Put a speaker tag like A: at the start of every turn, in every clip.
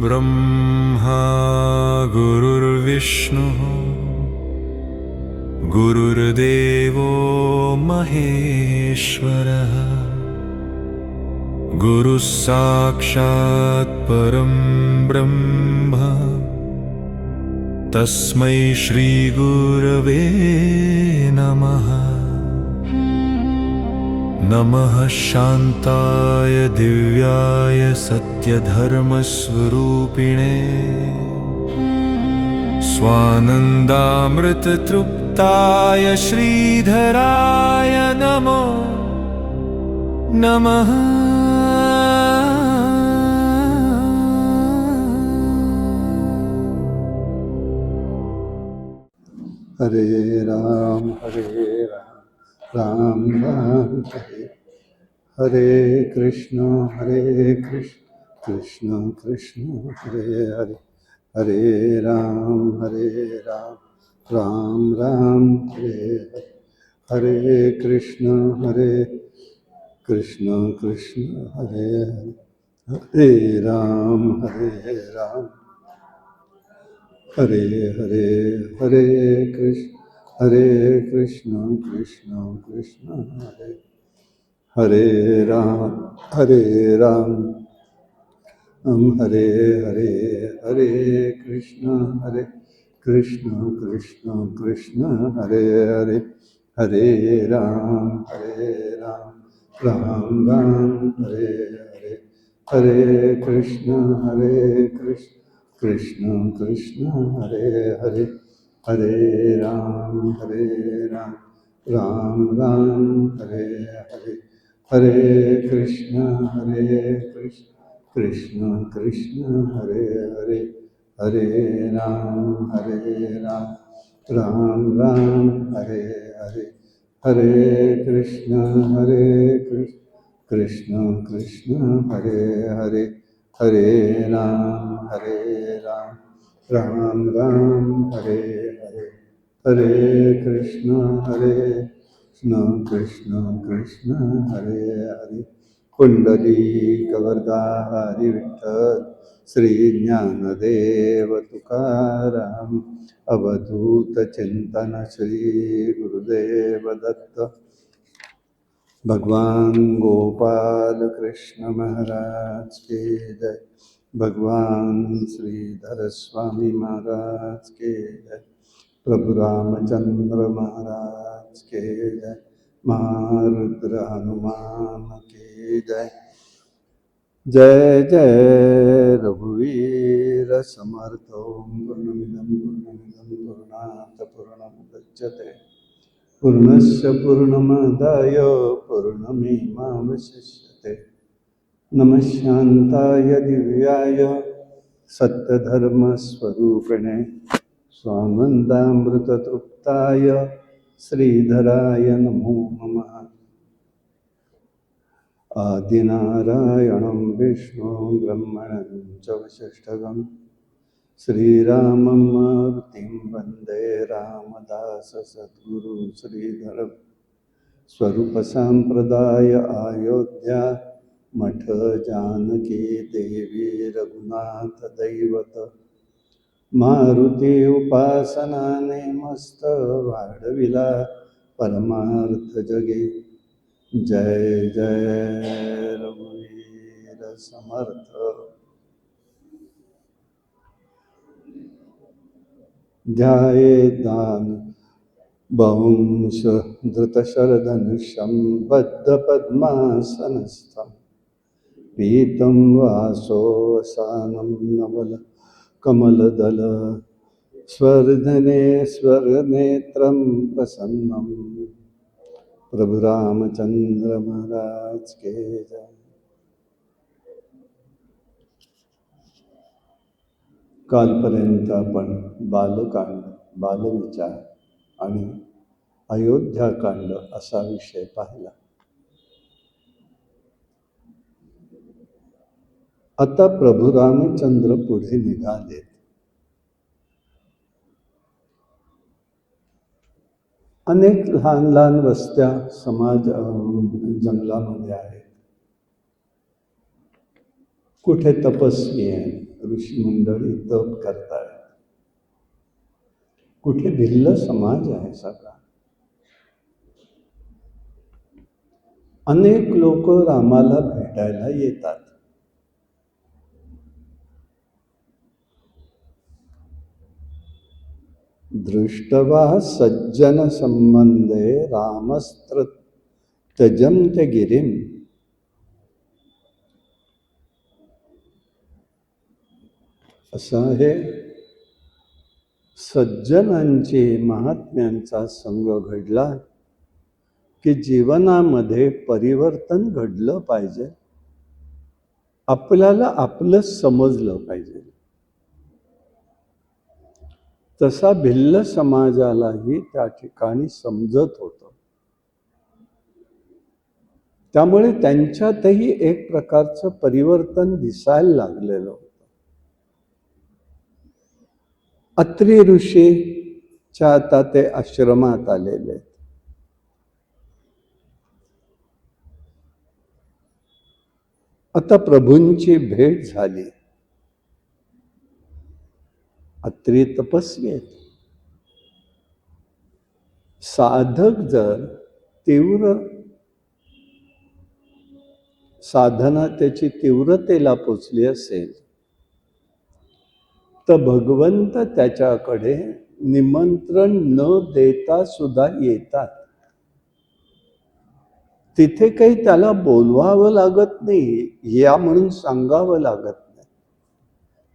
A: गुरुर्ब्रह्मा गुरुर्विष्णुः गुरुर्देवो महेश्वरः गुरुः साक्षात् परं ब्रह्म तस्मै श्रीगुरवे नमः। नमः शान्ताय दिव्याय सत्यधर्मस्वरूपिणे स्वानन्दामृततृप्ताय श्रीधराय नमो नमः।
B: हरे राम राम राम हरे हरे कृष्ण कृष्ण कृष्ण हरे हरे हरे राम राम राम हरे हरे हरे कृष्ण कृष्ण हरे हरे हरे राम हरे हरे हरे कृष्ण कृष्ण हरे हरे राम हरे हरे हरे कृष्ण कृष्ण हरे हरे हरे राम राम हरे हरे हरे कृष्ण कृष्ण हरे हरे हरे राम राम हरे हरे हरे कृष्ण कृष्ण हरे हरे हरे राम राम हरे हरे हरे कृष्ण कृष्ण हरे हरे हरे राम राम हरे हरे हरे कृष्ण कृष्ण हरे हरे कुंडली कवरदारी विठ्ठल श्री ज्ञानदेव तुकाराम अवधूत चिंतन श्री गुरुदेव दत्त भगवान गोपाल कृष्ण महाराज के जय। भगवान श्रीधर स्वामी महाराज के जय। प्रभु रामचंद्र महाराज के जय। महारुद्र हनुमान के जय। जय जय रघुवीर समर्थो पूर्णमिदं पूर्णात् पूर्णमुदच्यते पूर्णस्य पूर्णमादाय पूर्णमेवावशिष्यते। नमः शान्ताय दिव्याय सत्यधर्मस्वरूपिणे स्वानन्दामृततृप्ताय श्रीधराय नमो नमः। आदिनारायणं विष्णुं ब्रह्मणं च वसिष्ठं श्रीरामं मारुतिं वन्दे रामदास सद्गुरु श्रीधरं स्वरूप संप्रदाय अयोध्या मठ जानकी देवी रघुनाथ दैवत मारुती उपासनाने मस्त वाढविला परमार्थ जगे। जय जय रघुवीर समर्थ। ध्यायेतान् बहुंश धृतशरधनुषं बद्धपद्मासनस्थं पीतं वासोऽवसानं नवल कमलदल स्वर्णनेत्रं प्रसन्नं प्रभु रामचंद्र महाराज के जय। कालपर्यंत आपण बालकांड बालविचार आणि अयोध्याकांड असा विषय पाहिला। आता प्रभू रामचंद्र पुढे निघालेत। अनेक लहान लहान वस्त्या समाज जंगलामध्ये आहेत। कुठे तपस्वी आहे, ऋषी मंडळी तप करतायत, कुठे भिल्ल समाज आहे सगळा. अनेक लोक रामाला भेटायला येतात. दृष्टवा सज्जन संबंधे रामस्त्र त्यजन्ते गिरिम. असं आहे, सज्जनांची महात्म्यांचा संग घडला की जीवनामध्ये परिवर्तन घडलं पाहिजे, आपल्याला आपलं समजलं पाहिजे. तसा भिल्ल समाजालाही त्या ठिकाणी समजत होतं. त्यामुळे त्यांच्यातही एक प्रकारचं परिवर्तन दिसायला लागलेलं होतं. अत्री ऋषीच्या आता ते आश्रमात आलेले. आता प्रभूंची भेट झाली. अत्री तपस्वी आहेत. साधक जर तीव्र साधना त्याची तीव्रतेला पोचली असेल तर भगवंत त्याच्याकडे निमंत्रण न देता सुद्धा येतात. तिथे काही त्याला बोलवावं लागत नाही, या म्हणून सांगावं लागत नाही.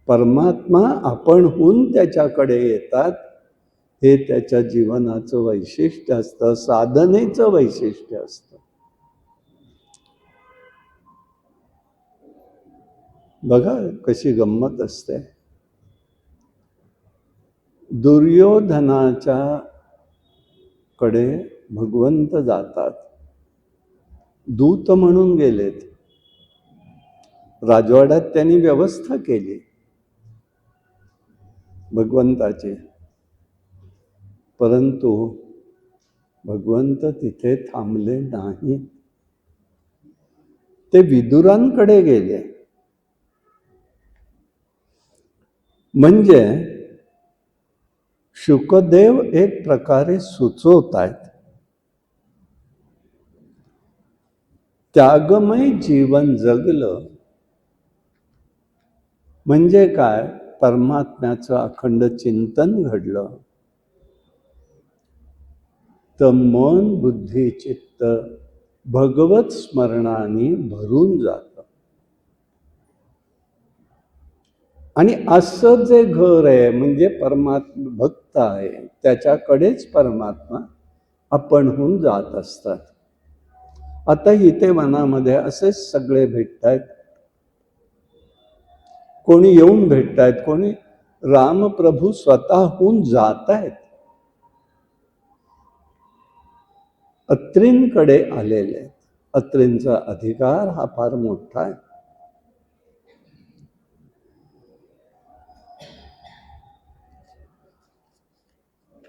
B: परमात्मा आपणहून त्याच्याकडे येतात. हे त्याच्या जीवनाचं वैशिष्ट्य असतं, साधनेचं वैशिष्ट्य असतं. बघा कशी गंमत असते. दुर्योधनाच्या कडे भगवंत जातात, दूत म्हणून गेलेत. राजवाड्यात त्यांनी व्यवस्था केली भगवंताची, परंतु भगवंत तिथे थांबले नाही. ते विदुरांकडे गेले. म्हणजे शुकदेव एक प्रकारे सुचवत आहेत, त्यागमय जीवन जगलं म्हणजे काय, परमात्म्याचं अखंड चिंतन घडलं तर मन बुद्धी चित्त भगवत स्मरणाने भरून जातं. आणि असं जे घर आहे म्हणजे परमात्मा भक्त आहे, त्याच्याकडेच परमात्मा आपणहून जात असतात. आता इथे मनामध्ये असेच सगळे भेटतायत. कोणी येऊन भेटतायत, कोणी रामप्रभू स्वतःहून जात आहेत. अत्रींकडे आलेले. अत्रींचा अधिकार हा फार मोठा आहे.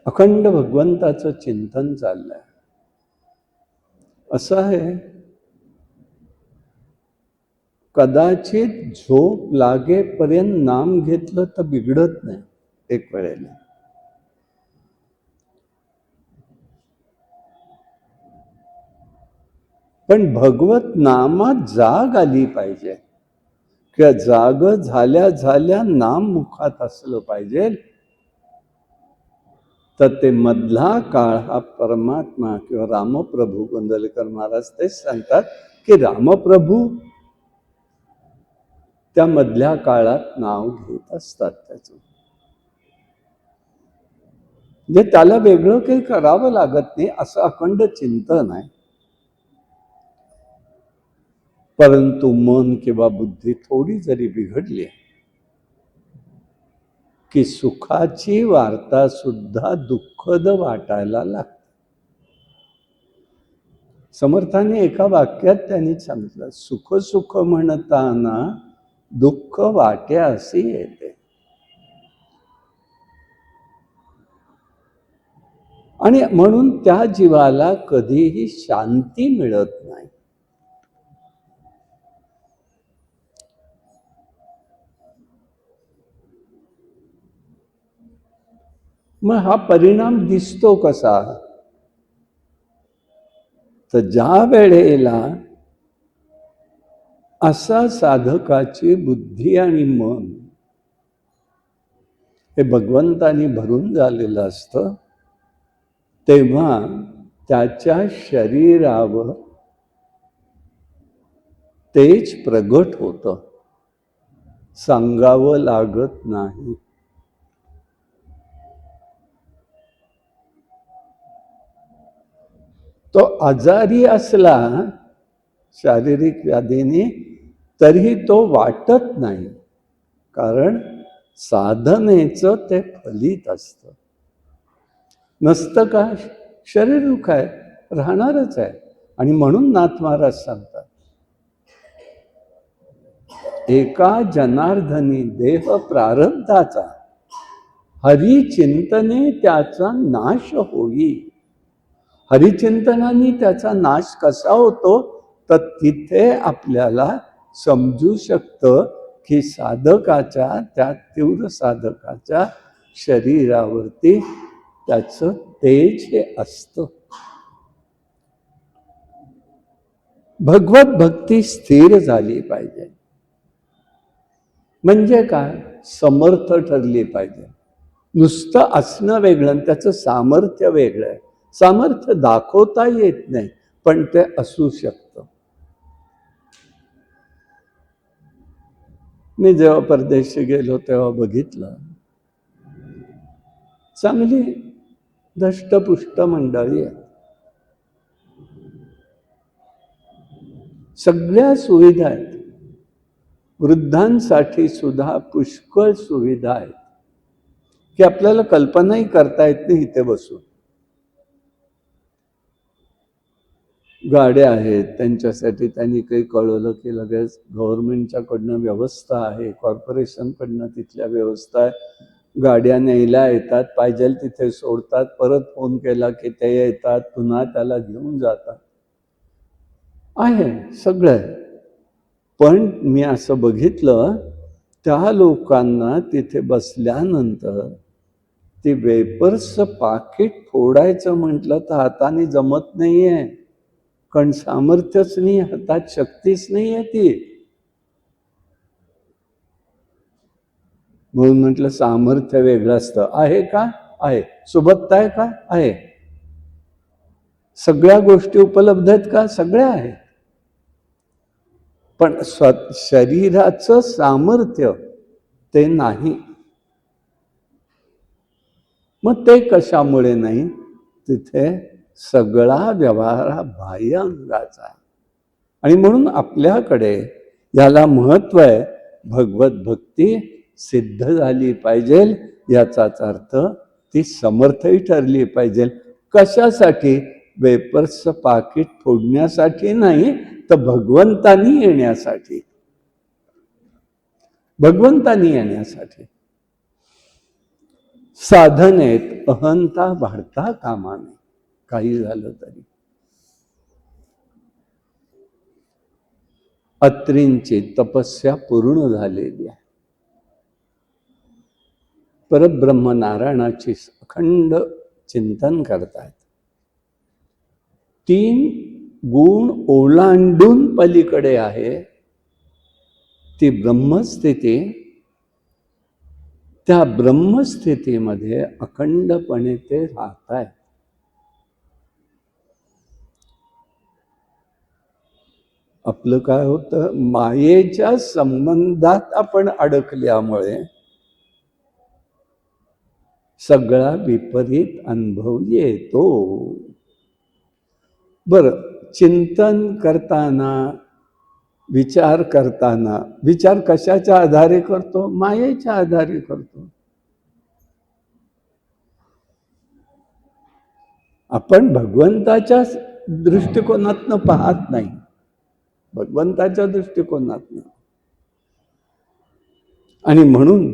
B: अखंड भगवंताचं चिंतन चाललंय. असं आहे, कदाचित झोप लागेपर्यंत नाम घेतलं तर बिघडत नाही एक वेळेला. पण भगवत नामात जाग आली पाहिजे, किंवा जाग झाल्या झाल्या नाम मुखात असलं पाहिजे. तर ते मधला काळ हा परमात्मा किंवा रामप्रभू, गोंदवलेकर महाराज तेच सांगतात की रामप्रभू त्या मधल्या काळात नाव घेत असतात त्याचं. म्हणजे त्याला वेगळं काही करावं लागत नाही, असं अखंड चिंतन आहे. परंतु मन किंवा बुद्धी थोडी जरी बिघडली की सुखाची वार्ता सुद्धा दुःखद वाटायला लागते. समर्थाने एका वाक्यात त्यांनी सांगितलं, सुख सुख म्हणताना दुःख वाट्या अशी येते. आणि म्हणून त्या जीवाला कधीही शांती मिळत नाही. मग हा परिणाम दिसतो कसा? तर ज्या वेळेला असा साधकाची बुद्धी आणि मन हे भगवंतानी भरून झालेलं असतं, तेव्हा त्याच्या शरीरावर तेज प्रगट होतं, सांगावं लागत नाही. तो आजारी असला शारीरिक व्याधीने तरी तो वाटत नाही, कारण साधनेचं ते फलित असतं. नसतं का? शरीर दुःख आहे, राहणारच आहे. आणि म्हणून नाथ महाराज सांगतात, एका जनार्दनी देह प्रारब्धाचा, हरिचिंतने त्याचा नाश होई. हरिचिंतनाने त्याचा नाश कसा होतो? तर तिथे आपल्याला समजू शकतं की साधकाच्या, त्या तीव्र साधकाच्या शरीरावरती त्याचं तेज हे असतं. भगवत भक्ती स्थिर झाली पाहिजे. म्हणजे काय? समर्थ ठरली पाहिजे. नुसतं असणं वेगळं आणि त्याचं सामर्थ्य वेगळं आहे. सामर्थ्य दाखवता येत नाही, पण ते असू शकतं. मी जेव्हा परदेशी गेलो तेव्हा बघितलं, चांगली धष्टपुष्ट मंडळी आहे, सगळ्या सुविधा आहेत. वृद्धांसाठी सुद्धा पुष्कळ सुविधा आहेत की आपल्याला कल्पनाही करता येत नाही इथे बसून. गाड्या आहेत त्यांच्यासाठी, त्यांनी काही कळवलं की लगेच गव्हर्नमेंटच्याकडनं व्यवस्था आहे, कॉर्पोरेशनकडनं तिथल्या व्यवस्था आहे. गाड्या न्यायला येतात, पाहिजे तिथे सोडतात, परत फोन केला की ते येतात, पुन्हा त्याला घेऊन जातात. आहे सगळं. पण मी असं बघितलं, त्या लोकांना तिथे बसल्यानंतर ते वेपर्सचं पाकिट फोडायचं म्हटलं तर हाताने जमत नाहीये, कारण सामर्थ्यच नाही, हातात शक्तीच नाही आहे ती. म्हणून म्हटलं सामर्थ्य वेगळं असतं. आहे का? आहे. सुबत्ता आहे का? आहे. सगळ्या गोष्टी उपलब्ध आहेत का? सगळ्या आहेत. पण शरीराचं सामर्थ्य ते नाही. मग ते कशामुळे नाही? तिथे सगळा व्यवहार हा बाह्य अंगाचा आहे. आणि म्हणून आपल्याकडे याला महत्व आहे. भगवत भक्ती सिद्ध झाली पाहिजे, याचाच अर्थ ती समर्थही ठरली पाहिजे. कशासाठी? वेपर्सचं पाकिट फोडण्यासाठी नाही, तर भगवंतानी येण्यासाठी. भगवंतानी येण्यासाठी. साधनेत अहंता वाढता कामा नये, काही झालं तरी. अत्रींची तपस्या पूर्ण झालेली आहे. परब्रह्म नारायणाची अखंड चिंतन करतायत. 3 गुण ओलांडून पलीकडे आहे ती ब्रह्मस्थिती. त्या ब्रह्मस्थितीमध्ये अखंडपणे ते राहतायत. आपलं काय होतं? मायेच्या संबंधात आपण अडकल्यामुळे सगळा विपरीत अनुभव येतो. बरं, चिंतन करताना, विचार करताना, विचार कशाच्या आधारे करतो? मायेच्या आधारे करतो. आपण भगवंताच्या दृष्टिकोनातनं पाहत नाही, भगवंताच्या दृष्टिकोनातनं. आणि म्हणून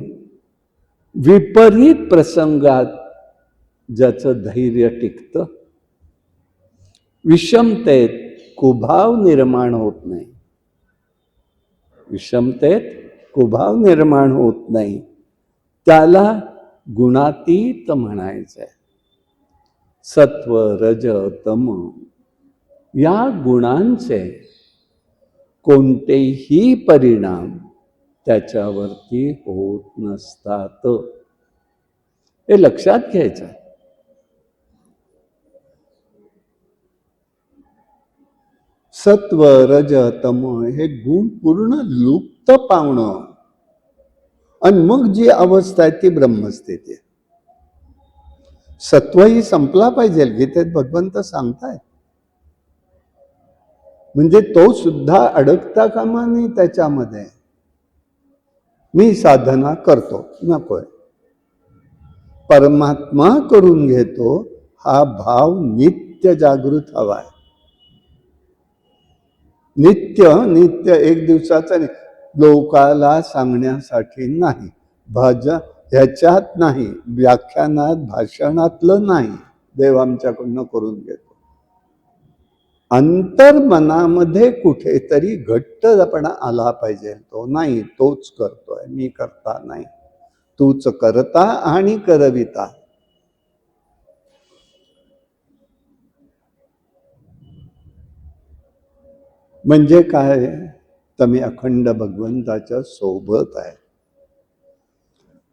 B: विपरीत प्रसंगात ज्याचं धैर्य टिकतं, विषमतेत कुभाव निर्माण होत नाही, विषमतेत कुभाव निर्माण होत नाही, त्याला गुणातीत म्हणायचंय. सत्व रज तम या गुणांचे कोणतेही परिणाम त्याच्यावरती होत नसतात. हे लक्षात घ्यायचं. सत्व रज तम हे गुण पूर्ण लुप्त पावणं आणि मग जी अवस्था आहे ती ब्रह्मस्थिती आहे. सत्वही संपला पाहिजे, गीतेत भगवंत सांगतायत. म्हणजे तो सुद्धा अडकता कामा नये त्याच्यामध्ये. मी साधना करतो, नकोय. परमात्मा करून घेतो हा भाव नित्य जागृत हवाय. नित्य नित्य एक दिवसाचा नाही, लोकाला सांगण्यासाठी नाही, ह्याच्यात नाही, व्याख्यानात भाषणातलं नाही. देव आमच्याकडनं करून घेतो. अंतर्मनामध्ये कुठेतरी घट्टपणा आला पाहिजे. तो नाही, तोच करतोय, मी करता नाही, तूच करता आणि करविता. म्हणजे काय, तुम्ही अखंड भगवंताच्या सोबत आहे.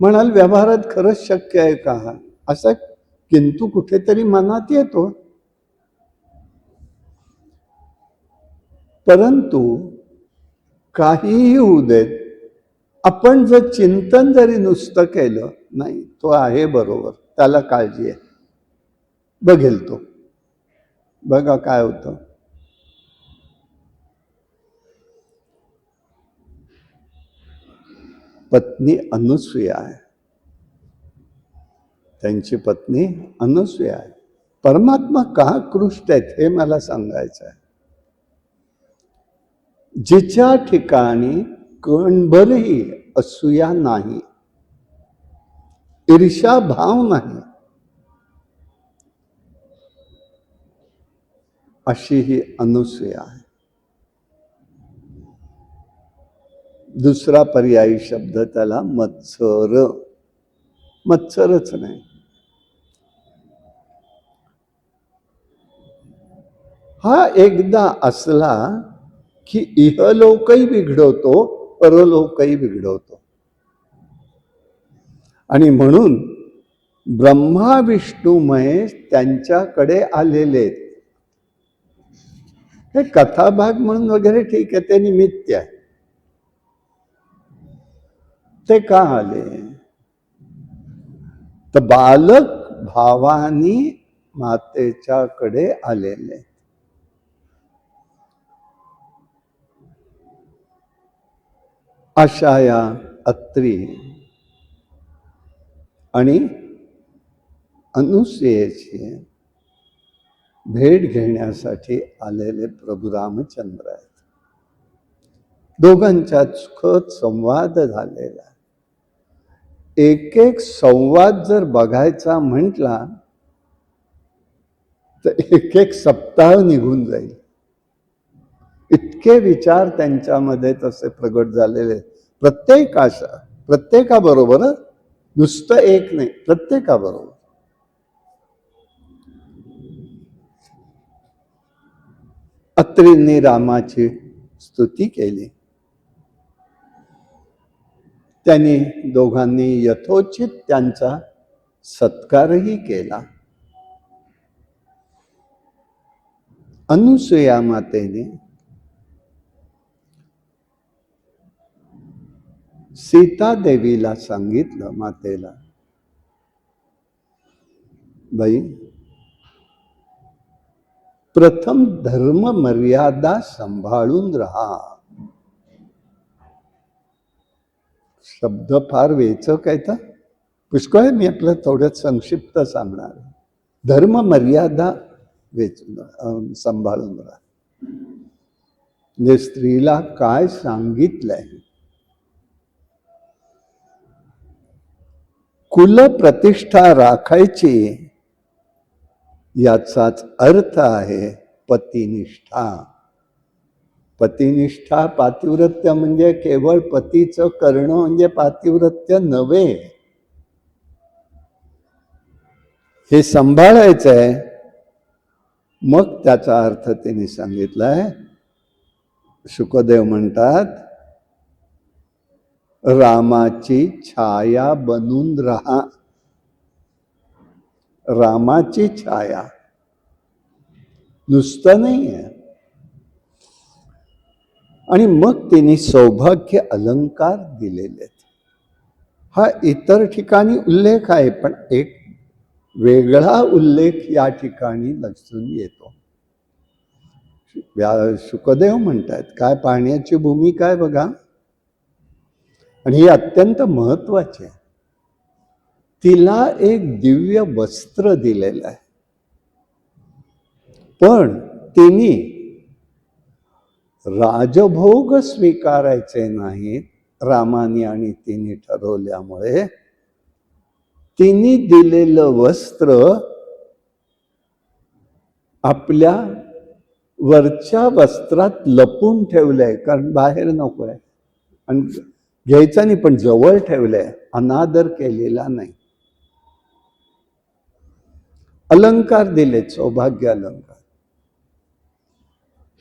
B: म्हणाल व्यवहारात खरंच शक्य आहे का असं, किंतु कुठेतरी मनात येतो. परंतु काहीही होऊ देत, आपण जर चिंतन जरी नुसतं केलं, नाही तो आहे बरोबर, त्याला काळजी आहे, बघेल तो, बघा काय होतं. पत्नी अनुसूया आहे, त्यांची पत्नी अनुसूया आहे. परमात्मा का कृष्ट आहेत हे मला सांगायचं आहे. जिच्या ठिकाणी कणभरही असूया नाही, ईर्ष्या भाव नाही, अशी ही अनुसूया आहे. दुसरा पर्यायी शब्द त्याला मत्सर. मत्सरच नाही. हा एकदा असला की इहलोकही बिघडवतो, परलोकही बिघडवतो. आणि म्हणून ब्रह्मा विष्णू महेश त्यांच्याकडे आलेले. हे कथाभाग म्हणून वगैरे ठीक आहे, ते निमित्त आहे. ते का आले, तर बालक भावानी मातेच्याकडे आलेले. अशा या अत्री आणि अनुसूयेची भेट घेण्यासाठी आलेले प्रभू रामचंद्र आहेत. दोघांच्यात सुखद संवाद झालेला. एक एक संवाद जर बघायचा म्हटला तर एक एक सप्ताह निघून जाईल. इतके विचार त्यांच्यामध्ये तसे प्रगट झालेले. प्रत्येकाबरोबर, नुसतं एक नाही, प्रत्येकाबरोबर. अत्रींनी रामाची स्तुती केली. त्यांनी दोघांनी यथोचित त्यांचा सत्कारही केला. अनुसूया मातेने सीता देवीला सांगितलं, मातेला, बाई, प्रथम धर्म मर्यादा सांभाळून राहा. शब्द फार वेचक आहे, तर पुष्कळ आहे, मी आपलं थोड्यात संक्षिप्त सांगणार. धर्म मर्यादा सांभाळून राहा. म्हणजे स्त्रीला काय सांगितलंय, कुल प्रतिष्ठा राखायची, याचाच अर्थ आहे पतिनिष्ठा. पतिनिष्ठा, पातिव्रत्य म्हणजे केवळ पतीचं करणं म्हणजे पातिव्रत्य नव्हे. हे सांभाळायचं आहे. मग त्याचा अर्थ त्यांनी सांगितलाय. शुकदेव म्हणतात, रामाची छाया बनून राहा. रामाची छाया, नुसतं नाही आहे. आणि मग त्यांनी सौभाग्य अलंकार दिलेले आहेत. हा इतर ठिकाणी उल्लेख आहे, पण एक वेगळा उल्लेख या ठिकाणी लक्षून येतो. शुकदेव म्हणतात, काय पाहण्याची भूमिका आहे बघा, आणि ही अत्यंत महत्वाची आहे. तिला एक दिव्य वस्त्र दिलेलं आहे, पण तिने राजभोग स्वीकारायचे नाहीत. रामाने आणि तिने ठरवल्यामुळे तिने दिलेलं वस्त्र आपल्या वरच्या वस्त्रात लपून ठेवलंय, कारण बाहेर नको आहे. आणि घ्यायचा नाही, पण जवळ ठेवलंय, अनादर केलेला नाही. अलंकार दिलेत, सौभाग्य अलंकार.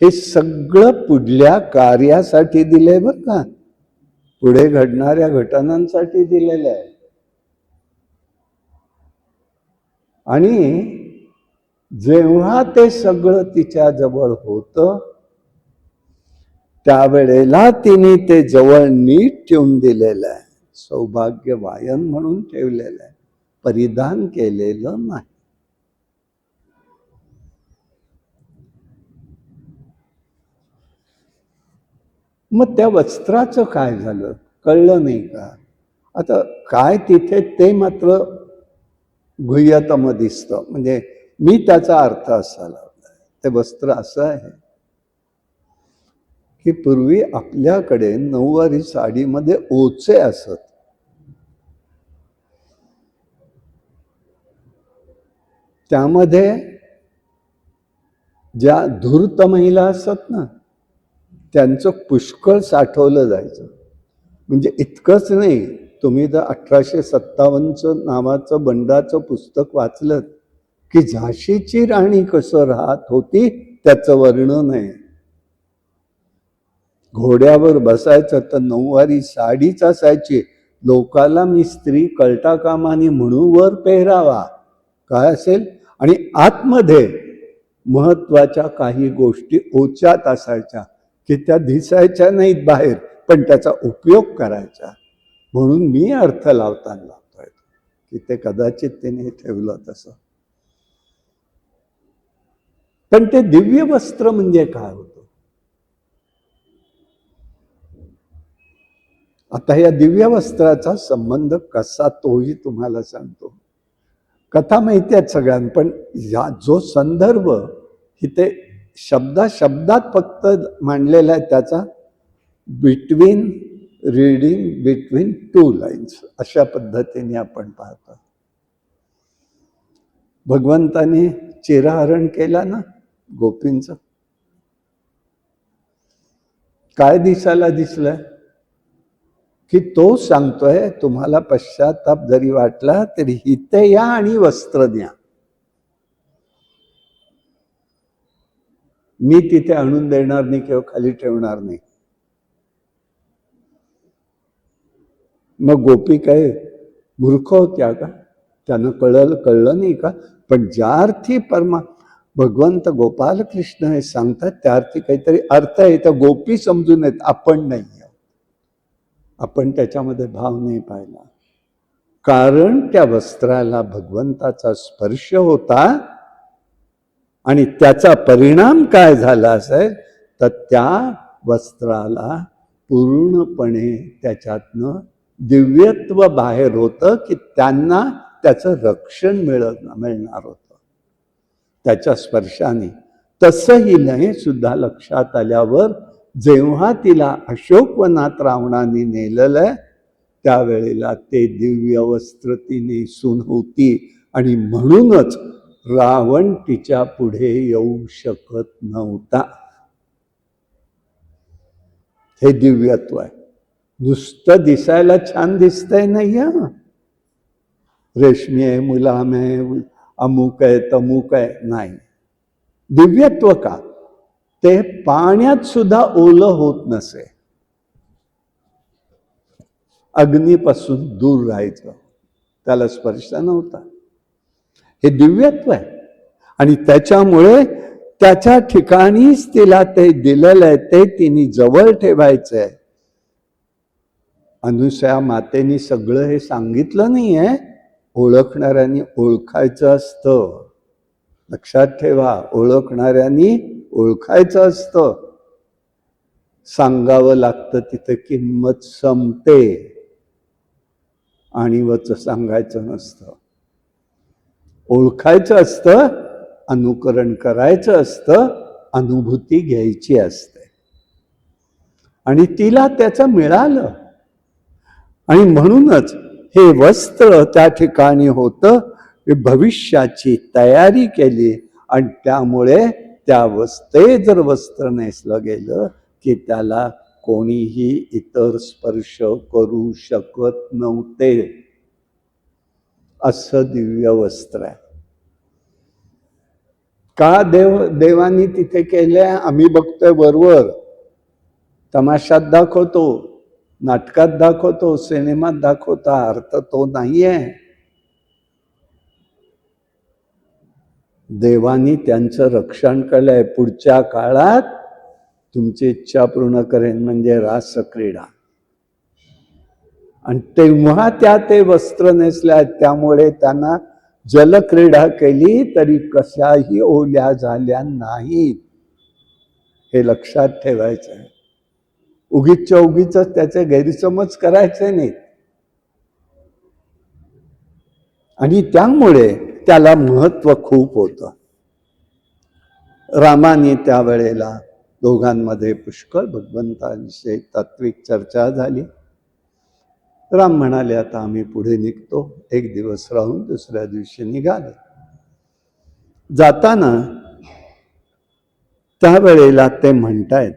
B: हे सगळं पुढल्या कार्यासाठी दिलंय बर का, पुढे घडणाऱ्या घटनांसाठी दिलेलं आहे. आणि जेव्हा ते सगळं तिच्या जवळ होतं, त्यावेळेला तिने ते जवळ नीट ठेवून दिलेलं आहे. सौभाग्य वायन म्हणून ठेवलेलं आहे, परिधान केलेलं नाही. मग त्या वस्त्राचं काय झालं कळलं नाही का? आता काय तिथे ते मात्र गुह्यतम दिसतं. म्हणजे मी त्याचा अर्थ असा लावलाय. ते वस्त्र असं आहे की पूर्वी आपल्याकडे नऊवारी साडीमध्ये ओचे असत. त्यामध्ये ज्या धूर्त महिला असत ना, त्यांचं पुष्कळ साठवलं जायचं. म्हणजे इतकंच नाही, तुम्ही जर 1857 नावाचं बंडाचं पुस्तक वाचलं की झाशीची राणी कसं राहत होती त्याचं वर्णन आहे. घोड्यावर बसायचं तर नऊवारी साडीच असायची. लोकाला मी स्त्री कळता कामाने म्हणून वर पेहरावा काय असेल, आणि आतमध्ये महत्वाच्या काही गोष्टी ओच्यात असायच्या की त्या दिसायच्या नाहीत बाहेर, पण त्याचा उपयोग करायचा. म्हणून मी अर्थ लावताना लावतोय की ते कदाचित त्याने ठेवलं तसं. पण ते दिव्य वस्त्र म्हणजे काय होतं? आता या दिव्य वस्त्राचा संबंध कसा तोही तुम्हाला सांगतो. कथा माहिती आहेत सगळ्यांना, पण या जो संदर्भ इथे शब्दात फक्त मांडलेला आहे, त्याचा रीडिंग बिटवीन टू लाईन्स अशा पद्धतीने आपण पाहतो. भगवंताने चिरहरण केला ना गोपींचं, काय दिसायला दिसलंय की तो सांगतोय तुम्हाला पश्चाताप जरी वाटला तरी इथे या आणि वस्त्र द्या, मी तिथे आणून देणार नाही किंवा खाली ठेवणार नाही. मग गोपी काय मूर्ख होत्या का? त्यानं कळलं नाही का? पण ज्या अर्थी भगवंत गोपाल कृष्ण हे सांगतात त्या अर्थी काहीतरी अर्थ आहे. तर गोपी समजून येत, आपण नाही. आपण त्याच्यामध्ये भाव नाही पाहिला, कारण त्या वस्त्राला भगवंताचा स्पर्श होता. आणि त्याचा परिणाम काय झाला असेल तर त्या वस्त्राला पूर्णपणे त्याच्यातनं दिव्यत्व बाहेर होतं की त्यांना त्याचं रक्षण मिळणार होतं त्याच्या स्पर्शाने. तसं हिने सुद्धा लक्षात आल्यावर जेव्हा तिला अशोकवनात रावणाने नेलेलं त्यावेळेला ते दिव्य वस्त्र ती नेसून होती, आणि म्हणूनच रावण तिच्या पुढे येऊ शकत नव्हता. हे दिव्यत्व आहे. नुसतं दिसायला छान दिसतंय नाही, रेशमी आहे, मुलाम आहे, अमुक आहे तमुक आहे, नाही. दिव्यत्व का? ते पाण्यात सुद्धा ओलं होत नसे. अग्नीपासून दूर राहायचं, त्याला स्पर्श नव्हता. हे दिव्यत्व आहे. आणि त्याच्यामुळे त्याच्या ठिकाणीच तिला ते दिलेलं आहे, ते तिने जवळ ठेवायचं आहे. अनुसया मातेनी सगळं हे सांगितलं नाहीये. ओळखणाऱ्यांनी ओळखायचं असतं. लक्षात ठेवा, ओळखणाऱ्यांनी ओळखायचं असतं. सांगावं लागतं तिथे किंमत संपते. आणि वच सांगायचं नसतं. ओळखायचं असतं, अनुकरण करायचं असतं, अनुभूती घ्यायची असते. आणि तिला त्याचं मिळालं. आणि म्हणूनच हे वस्त्र त्या ठिकाणी होतं. भविष्याची तयारी केली आणि त्यामुळे ते जर वस्त्र नेसलं गेलं की त्याला कोणीही इतर स्पर्श करू शकत नव्हते. असं दिव्य वस्त्र आहे. का देवानी तिथे केलंय? आम्ही बघतोय वरवर, तमाशात दाखवतो, नाटकात दाखवतो, सिनेमात दाखवता, अर्थ तो नाहीये. देवानी त्यांचं रक्षण केलंय. पुढच्या काळात तुमची इच्छा पूर्ण करेन म्हणजे रासक्रीडा. आणि तेव्हा ते वस्त्र नेसले आहेत. त्यामुळे त्यांना जलक्रीडा केली तरी कशाही ओल्या झाल्या नाहीत. हे लक्षात ठेवायचं आहे. उगीच त्याचे गैरसमज करायचे नाहीत. आणि त्यामुळे त्याला महत्व खूप होतं. रामाने त्यावेळेला दोघांमध्ये पुष्कळ भगवंतांविषयी तात्विक चर्चा झाली. राम म्हणाले, आता आम्ही पुढे निघतो. एक दिवस राहून दुसऱ्या दिवशी निघाले. जाताना त्यावेळेला ते म्हणतायत,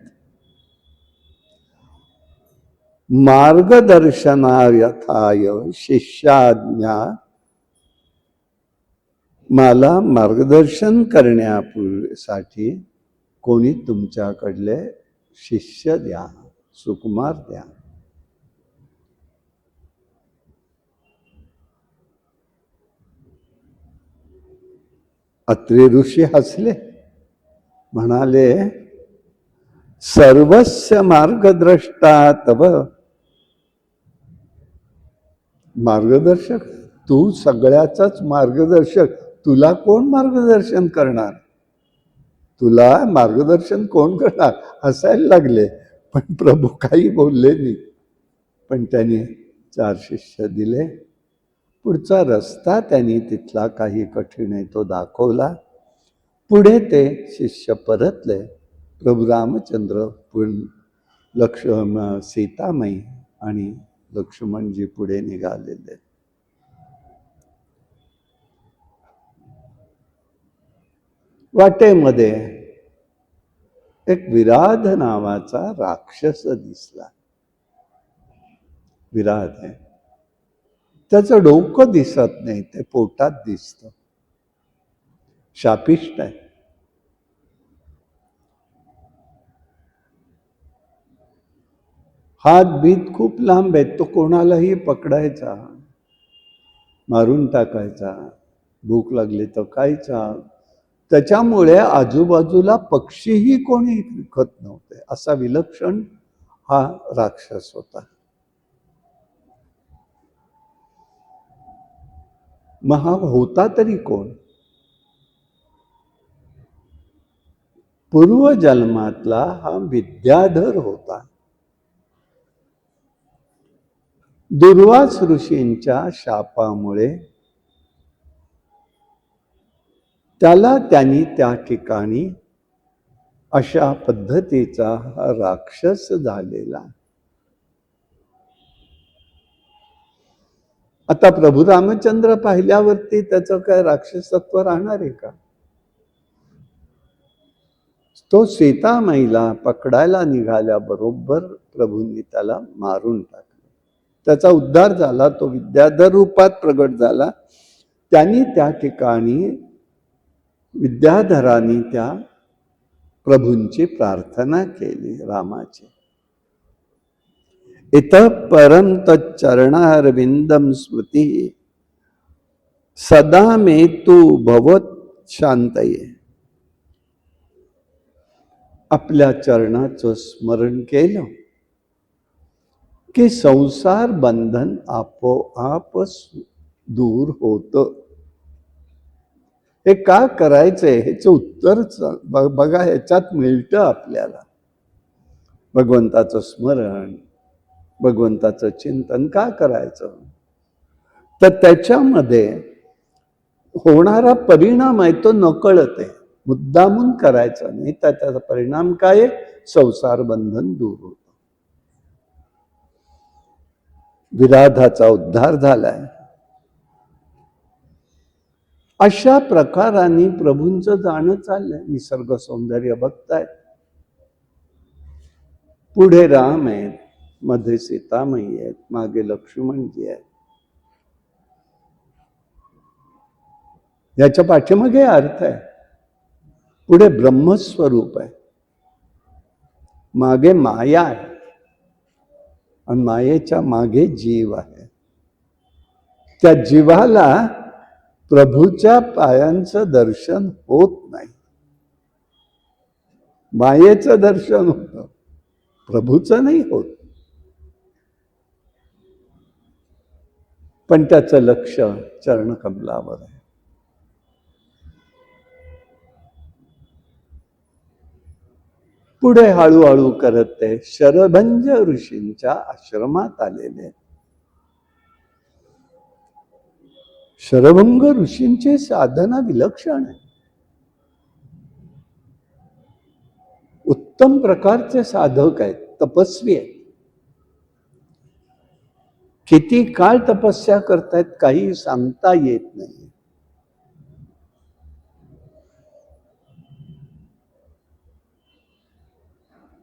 B: मार्गदर्शनार्थाय शिष्याज्ञा, मला मार्गदर्शन करण्यासाठी कोणी तुमच्याकडले शिष्य द्या, सुकुमार द्या. अत्रि ऋषी हसले, म्हणाले, सर्वस्य मार्गद्रष्टा तव. मार्गदर्शक तू, सगळ्याचाच मार्गदर्शक. तुला कोण मार्गदर्शन करणार? तुला मार्गदर्शन कोण करणार? हसायला लागले. पण प्रभू काही बोलले नाही. पण त्यांनी 4 शिष्य दिले. पुढचा रस्ता त्यांनी तिथला काही कठीण आहे तो दाखवला. पुढे ते शिष्य परतले. प्रभू रामचंद्र सीतामाई आणि लक्ष्मणजी पुढे निघालेले. वाटेमध्ये एक विराध नावाचा राक्षस दिसला. विराध आहे. त्याचं डोकं दिसत नाही, ते पोटात दिसतं. शापिष्ट आहे. हात बीत खूप लांब आहेत. तो कोणालाही पकडायचा, मारून टाकायचा, भूक लागली तर खायचा. त्याच्यामुळे आजूबाजूला पक्षीही कोणी दिसत नव्हते. असा विलक्षण हा राक्षस होता. मग हा होता तरी कोण? पूर्वजन्मातला हा विद्याधर होता. दुर्वास ऋषींच्या शापामुळे त्याला त्यांनी त्या ठिकाणी अशा पद्धतीचा हा राक्षस झालेला. आता प्रभू रामचंद्र पाहिल्यावरती त्याचं काय राक्षसत्व राहणार आहे का? तो सीतामाईला पकडायला निघाल्याबरोबर प्रभूंनी त्याला मारून टाकलं. त्याचा उद्धार झाला. तो विद्याधर रूपात प्रगट झाला. त्यांनी त्या ठिकाणी विद्याधरांनी त्या प्रभूंची प्रार्थना केली रामाची. इतः परम तच्चरणारविंदम स्मृती सदा मे तू भवत शांतये. आपल्या चरणाचं स्मरण केलं की संसार बंधन आपोआप दूर होतं. हे का करायचंय ह्याचं उत्तर बघा, ह्याच्यात मिळतं आपल्याला. भगवंताचं स्मरण, भगवंताचं चिंतन का करायचं? तर त्याच्यामध्ये होणारा परिणाम आहे तो नकळत आहे, मुद्दामून करायचा नाही. तर त्याचा परिणाम काय आहे? संसार बंधन दूर होतं. विराधाचा उद्धार झालाय. अशा प्रकाराने प्रभूंचं जाणं चाललंय. निसर्ग सौंदर्य बघतायत. पुढे राम आहेत, मध्ये सीतामाई आहेत, मागे लक्ष्मणजी आहेत. याच्या पाठीमागे अर्थ आहे. पुढे ब्रह्मस्वरूप आहे, मागे माया आहे, आणि मायेच्या मागे जीव आहे. त्या जीवाला प्रभूच्या पायांचं दर्शन होत नाही. मायेचं दर्शन होतं, प्रभूचं नाही होत. पण त्याचं लक्ष चरणकमलावर आहे. पुढे हळूहळू करत ते शरभंज ऋषींच्या आश्रमात आलेले. शरभंग ऋषींची साधना विलक्षण आहे. उत्तम प्रकारचे साधक आहेत, तपस्वी आहेत. किती काळ तपस्या करतायत काही सांगता येत नाही.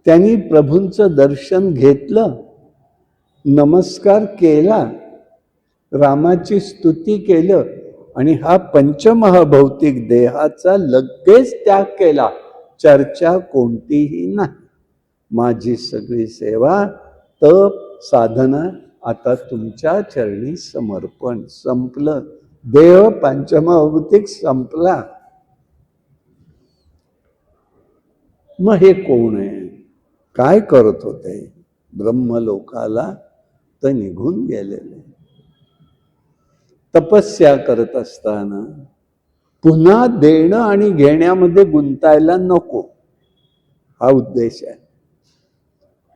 B: त्यांनी प्रभूंचं दर्शन घेतलं, नमस्कार केला, रामाची स्तुती केलं, आणि हा पंचमहाभौतिक देहाचा लगेच त्याग केला. चर्चा कोणतीही नाही. माझी सगळी सेवा, तप, साधना आता तुमच्या चरणी समर्पण. संपलं. देह पंचमहाभौतिक संपला. मग हे कोण आहे? काय करत होते? ब्रह्मलोकाला तर निघून गेलेले. तपस्या करत असताना पुन्हा देणं आणि घेण्यामध्ये गुंतायला नको, हा उद्देश आहे.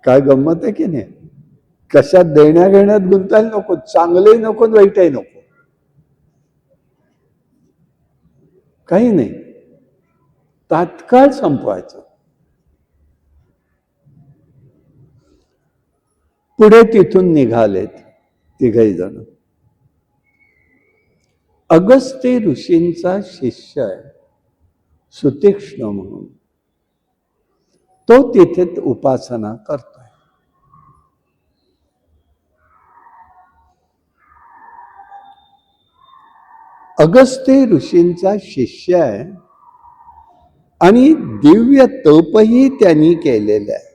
B: काय गंमत आहे की नाही? कशात देण्या घेण्यात गुंतायला नको. चांगलंही नको, वाईटही नको, काही नाही. तात्काळ संपवायचं. पुढे तिथून निघालेत तिघही जण. अगस्त्य ऋषींचा शिष्य आहे सुतीक्ष्ण म्हणून, तो तिथे उपासना करतोय. अगस्त्य ऋषींचा शिष्य आहे आणि दिव्य तपही त्यांनी केलेलं आहे.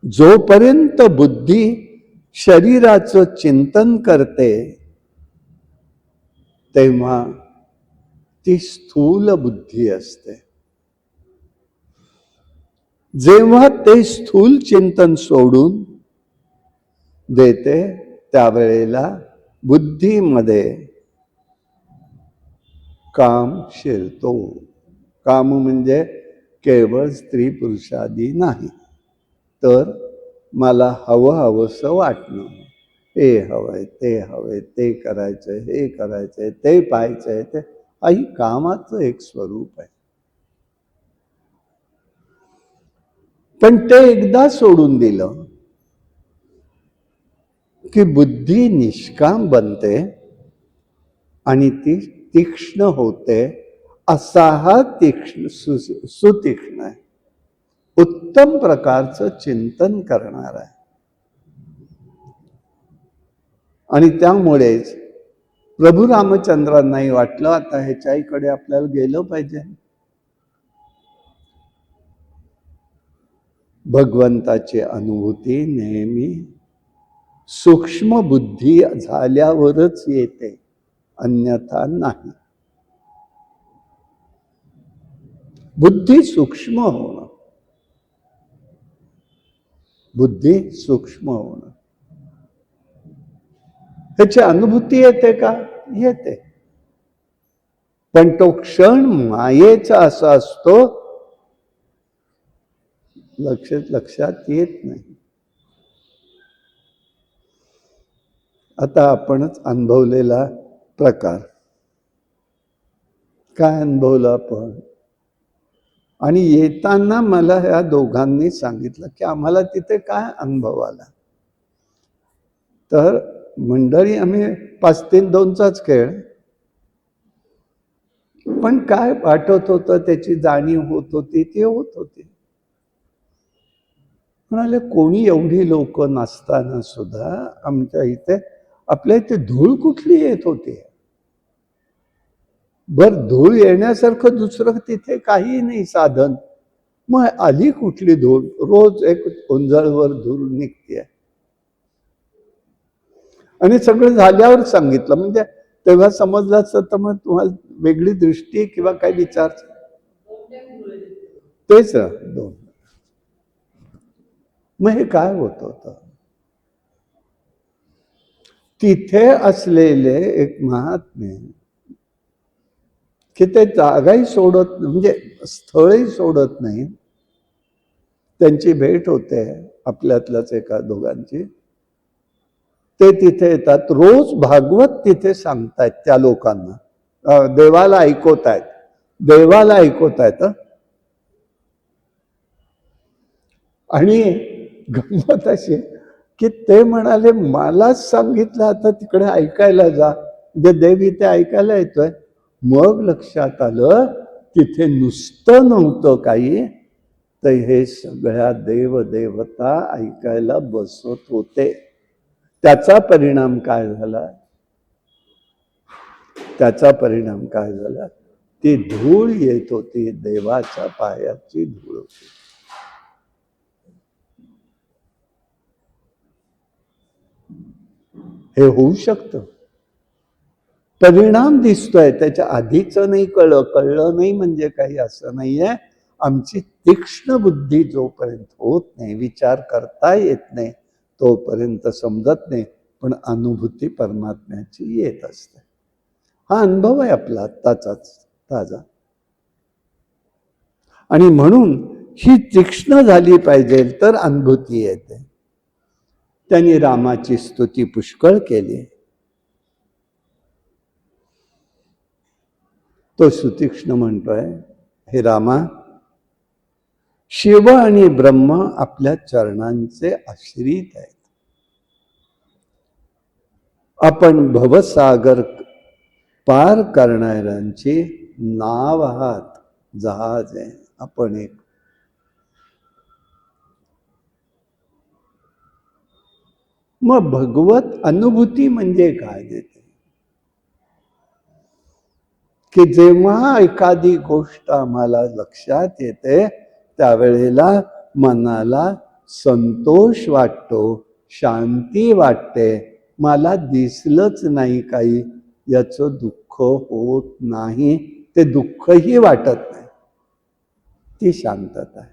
B: जोपर्यंत बुद्धी शरीराचं चिंतन करते तेव्हा ती स्थूल बुद्धी असते. जेव्हा ते स्थूल चिंतन सोडून देते त्यावेळेला बुद्धीमध्ये काम शिरतो. काम म्हणजे केवळ स्त्री पुरुषादी नाही, तर मला हवंसं वाटणं, हे हवंय, ते हवंय, ते करायचंय, हे करायचंय, ते पाहायचंय, ते आई कामाचं एक स्वरूप आहे. पण ते एकदा सोडून दिलं की बुद्धी निष्काम बनते आणि ती तीक्ष्ण होते. असा हा तीक्ष्ण सुतीक्ष्ण आहे, उत्तम प्रकारचं चिंतन करणार आहे. आणि त्यामुळेच प्रभू रामचंद्रांनाही वाटलं आता ह्याच्याकडे आपल्याला गेलं पाहिजे. भगवंताची अनुभूती नेहमी सूक्ष्म बुद्धी झाल्यावरच येते, अन्यथा नाही. बुद्धी सूक्ष्म होणं, बुद्धी सूक्ष्म होणं, ह्याची अनुभूती येते का? येते. पण तो क्षण मायेचा असा असतो, लक्षात येत नाही. आता आपणच अनुभवलेला प्रकार, काय अनुभवलं आपण? आणि येताना मला ह्या दोघांनी सांगितलं की आम्हाला तिथे काय अनुभव आला. तर मंडळी आम्ही 5-3-2चाच खेळ, पण काय वाटत होतं, त्याची जाणीव होत होती, ती होत होती. म्हणाले कोणी एवढी लोक नसताना सुद्धा आमच्या इथे, आपल्या इथे धूळ कुठली येत होती? बर धूळ येण्यासारखं दुसरं तिथे काही नाही साधन, मग आली कुठली धूळ? रोज एक ओंजळवर धूळ निघते. आणि सगळं झाल्यावर सांगितलं, म्हणजे तेव्हा समजलं असतं तर मग तुम्हाला वेगळी दृष्टी किंवा काय विचार, तेच दोन. मग हे काय होत होतं? तिथे असलेले एक महात्मे की ते जागाही सोडत, म्हणजे स्थळही सोडत नाही. त्यांची भेट होते आपल्यातल्याच एका दोघांची. ते तिथे येतात, रोज भागवत तिथे सांगतायत त्या लोकांना, देवाला ऐकवतायत, देवाला ऐकवतायत. आणि गंमत अशी की ते म्हणाले मलाच सांगितलं आता तिकडे ऐकायला जा, जे देव इथे ऐकायला येतोय. मग लक्षात आलं तिथे नुसतं नव्हतं काही, तर हे सगळ्या देवदेवता ऐकायला बसत होते. त्याचा परिणाम काय झाला? त्याचा परिणाम काय झाला? ती धूळ येत होती, देवाच्या पायाची धूळ होती. हे होऊ शकतं. परिणाम दिसतोय, त्याच्या आधीच नाही कळलं नाही म्हणजे काही असं नाहीये. आमची तीक्ष्ण बुद्धी जोपर्यंत होत नाही, विचार करता येत नाही, तोपर्यंत समजत नाही. पण अनुभूती परमात्म्याची येत असते. हा अनुभव आहे आपला आत्ताचाच ताजा. आणि म्हणून ही तीक्ष्ण झाली पाहिजे तर अनुभूती येते. त्यांनी रामाची स्तुती पुष्कळ केली. तो सुतीक्ष्ण म्हणतोय, हे रामा, शिव आणि ब्रह्म आपल्या चरणांचे आश्रित आहेत. आपण भवसागर पार करणाऱ्यांची नाव आहात, जहाज आहे आपण एक. मग भगवत अनुभूती म्हणजे काय देते? की जेव्हा एखादी गोष्ट आम्हाला लक्षात येते, त्यावेळेला मनाला संतोष वाटतो, शांती वाटते. मला दिसलंच नाही काही, याचं दुःख होत नाही, ते दुःखही वाटत नाही. ती शांतता आहे,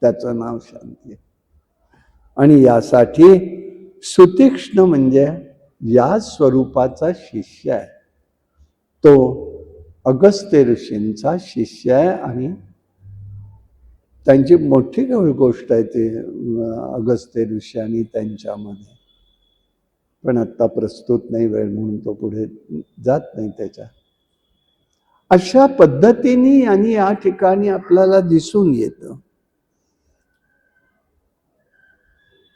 B: त्याचं नाव शांती. आणि यासाठी सुतीक्ष्ण म्हणजे या स्वरूपाचा शिष्य आहे. तो अगस्त्य ऋषींचा शिष्य आहे आणि त्यांची मोठी गोष्ट आहे ते अगस्त्य ऋषी आणि त्यांच्यामध्ये. पण आत्ता प्रस्तुत नाही वेळ म्हणून तो पुढे जात नाही त्याच्या. अशा पद्धतीने आणि या ठिकाणी आपल्याला दिसून येतं.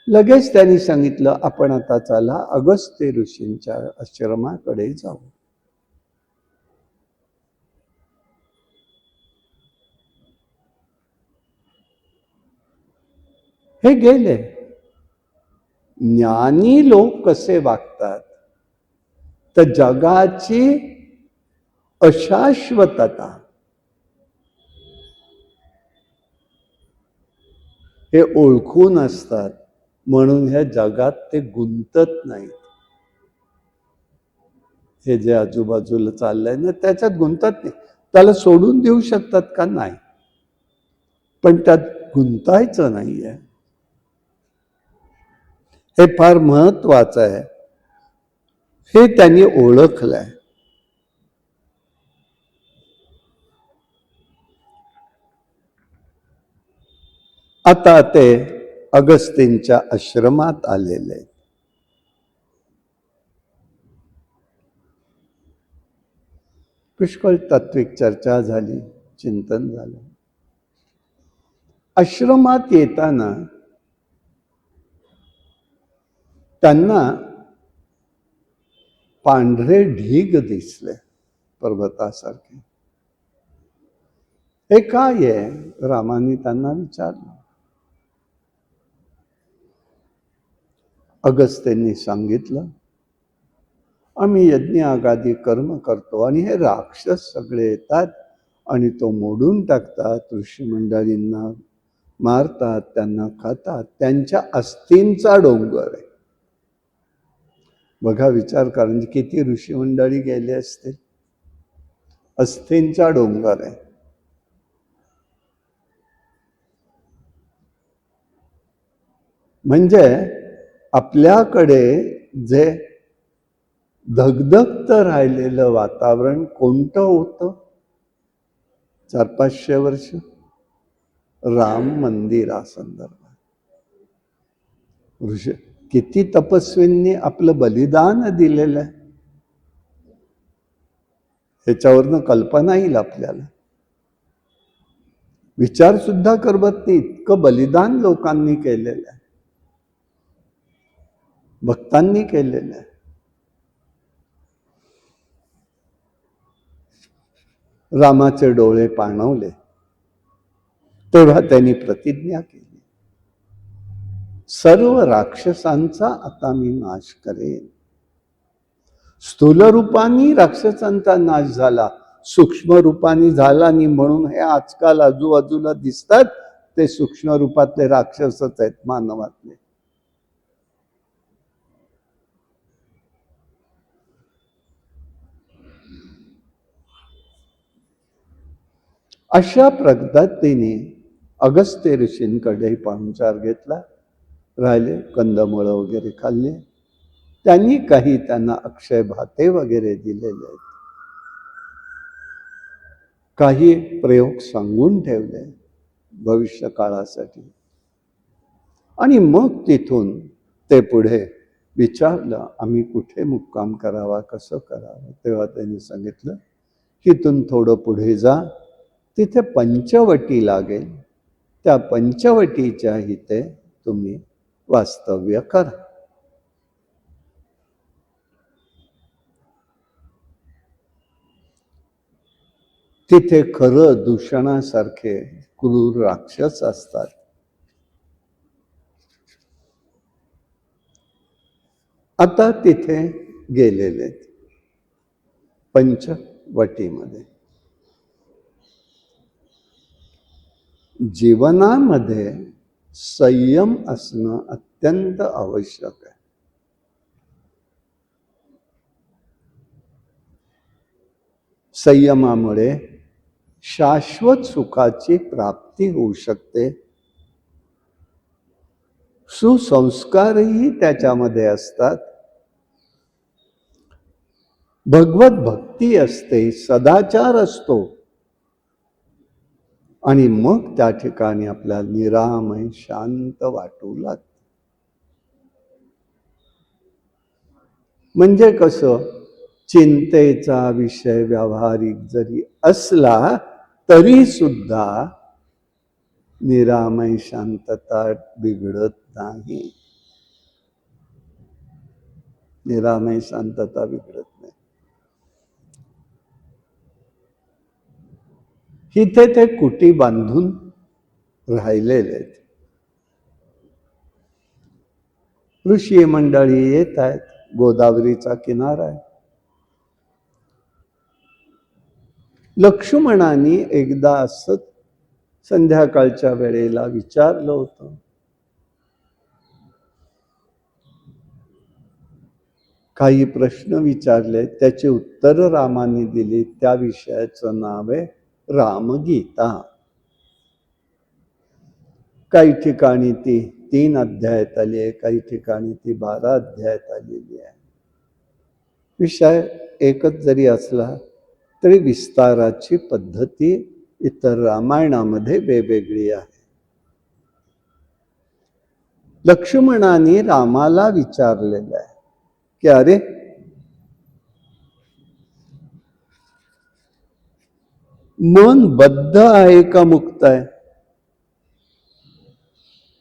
B: लगेच त्यांनी सांगितलं, आपण आता चला अगस्त्य ऋषींच्या आश्रमाकडे जाऊ. हे गेले. ज्ञानी लोक कसे वागतात, तर जगाची अशाश्वतता हे ओळखून असतात, म्हणून ह्या जगात ते गुंतत नाहीत. हे जे आजूबाजूला चाललंय ना, त्याच्यात गुंतत नाही. त्याला सोडून देऊ शकतात का? नाही, पण त्यात गुंतायचं नाहीये. हे फार महत्वाचं आहे. हे त्यांनी ओळखलंय. आता ते अगस्तींच्या आश्रमात आलेले. पुष्कळ तात्विक चर्चा झाली, चिंतन झालं. आश्रमात येताना त्यांना पांढरे ढीग दिसले पर्वतासारखे. हे काय आहे? रामाने त्यांना विचारलं. अगस्त्यांनी सांगितलं, आम्ही यज्ञ आगादी कर्म करतो आणि हे राक्षस सगळे येतात आणि तो मोडून टाकतात, ऋषी मंडळींना मारतात, त्यांना खातात. त्यांच्या अस्थींचा डोंगर आहे. बघा, विचार करा, म्हणजे किती ऋषी मंडळी गेले असतील. अस्थींचा डोंगर आहे. म्हणजे आपल्याकडे जे धगधगतं राहिलेलं वातावरण कोणतं होतं 400-500 वर्ष? राम मंदिरासंदर्भात. ऋषी किती तपस्वींनी आपलं बलिदान दिलेलं आहे, ह्याच्यावरनं कल्पना येईल आपल्याला. विचार सुद्धा करत नाही, इतकं बलिदान लोकांनी केलेलं आहे, भक्तांनी केलेलं आहे. रामाचे डोळे पाणवले तेव्हा त्यांनी प्रतिज्ञा केली, सर्व राक्षसांचा आता मी नाश करेन. स्थूल रूपाने राक्षसांचा नाश झाला, सूक्ष्म रूपाने झाला नाही. म्हणून हे आजकाल आजूबाजूला दिसतात ते सूक्ष्म रूपातले राक्षसच आहेत मानवातले. अशा पद्धतीने अगस्त्य ऋषींकडे पाहुणचार घेतला, राहिले, कंदमुळं वगैरे खाल्ले. त्यांनी काही त्यांना अक्षय भाते वगैरे दिलेले आहेत. काही प्रयोग सांगून ठेवले भविष्य काळासाठी. आणि मग तिथून ते पुढे विचारलं, आम्ही कुठे मुक्काम करावा, कसं करावं. तेव्हा त्यांनी सांगितलं, तिथून थोडं पुढे जा, तिथे पंचवटी लागेल, त्या पंचवटीच्या इथे तुम्ही वास्तव्य करा. तिथे खरं दूषणासारखे क्रूर राक्षस असतात. आता तिथे गेलेले पंचवटीमध्ये. जीवनामध्ये संयम असणं अत्यंत आवश्यक आहे. संयमामुळे शाश्वत सुखाची प्राप्ती होऊ शकते. सुसंस्कारही त्याच्यामध्ये असतात, भगवत भक्ती असते, सदाचार असतो. आणि मग त्या ठिकाणी आपल्याला निरामय शांत वाटू लागतं. म्हणजे कसं, चिंतेचा विषय व्यावहारिक जरी असला तरी सुद्धा निरामय शांतता बिघडत नाही. निरामय शांतता बिघडत नाही. इथे ते कुटी बांधून राहिलेले आहेत. ऋषी मंडळी येत आहेत, गोदावरीचा किनारा आहे. लक्ष्मणाने एकदा असंच संध्याकाळच्या वेळेला विचारलं होतं, काही प्रश्न विचारले, त्याची उत्तर रामाने दिली. त्या विषयाचं नाव आहे रामगीता. काही ठिकाणी ती 3 अध्यायात आली आहे, काही ठिकाणी ती 12 अध्यायात आलेली आहे. विषय एकच जरी असला तरी विस्ताराची पद्धती इतर रामायणामध्ये वेगवेगळी आहे. लक्ष्मणाने रामाला विचारलेलं आहे की अरे, मन बद्ध आहे का मुक्त आहे?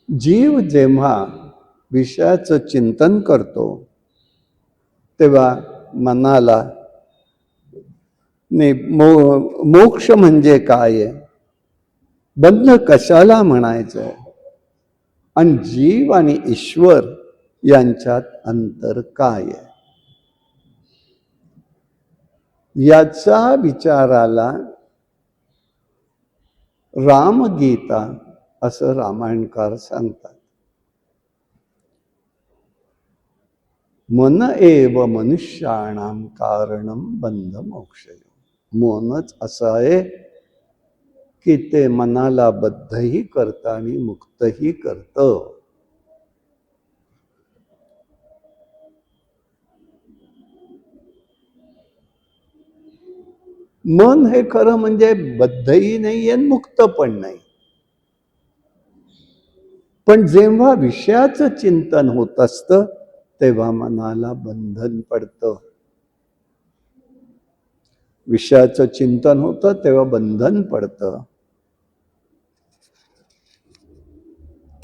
B: जीव जेव्हा विषयाचं चिंतन करतो तेव्हा मनाला मोक्ष म्हणजे काय आहे, बंध कशाला म्हणायचं, आणि जीव आणि ईश्वर यांच्यात अंतर काय आहे, याचा विचाराला रामगीता असं रामायणकार सांगतात. मन एव मनुष्याणाम कारणम बंध मोक्षय. मनच असं आहे की ते मनाला बद्धही करतं आणि मुक्तही करतं. मन हे खरं म्हणजे बद्धही नाही आणि मुक्त पण नाही. पण जेव्हा विषयाचं चिंतन होत असतं तेव्हा मनाला बंधन पडतं. विषयाचं चिंतन होतं तेव्हा बंधन पडतं.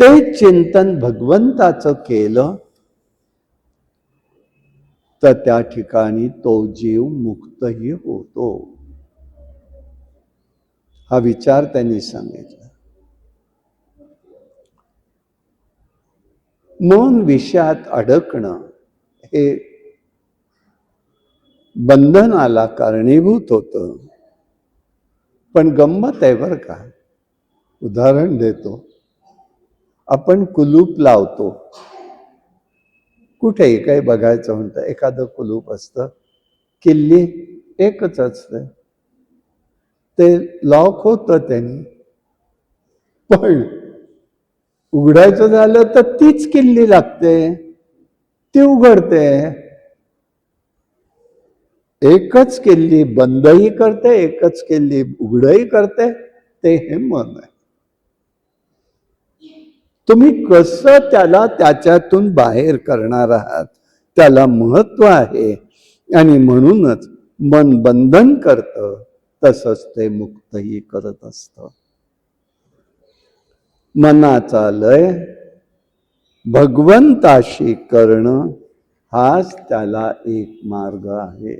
B: ते चिंतन भगवंताचं केलं तर त्या ठिकाणी तो जीव मुक्तही होतो. हा विचार त्यांनी सांगितला. मन विषयात अडकणं हे बंधनाला कारणीभूत होतं. पण गंमत आहे बरं का. उदाहरण देतो. आपण कुलूप लावतो, कुठेही काही बघायचं म्हणतं, एखादं कुलूप असतं, किल्ली एकच असते, ते लॉक होतं त्यांनी, पण उघडायचं झालं तर तीच किल्ली लागते, ती उघडते. एकच किल्ली बंदही करते, एकच किल्ली उघडही करते, ते हे मन आहे. तुम्ही कसं त्याला त्याच्यातून बाहेर करणार आहात त्याला महत्व आहे. आणि म्हणूनच मन बंधन करतं, तसंच ते मुक्तही करत असतं. मनाचा लय भगवंताशी करणं हाच त्याला एक मार्ग आहे.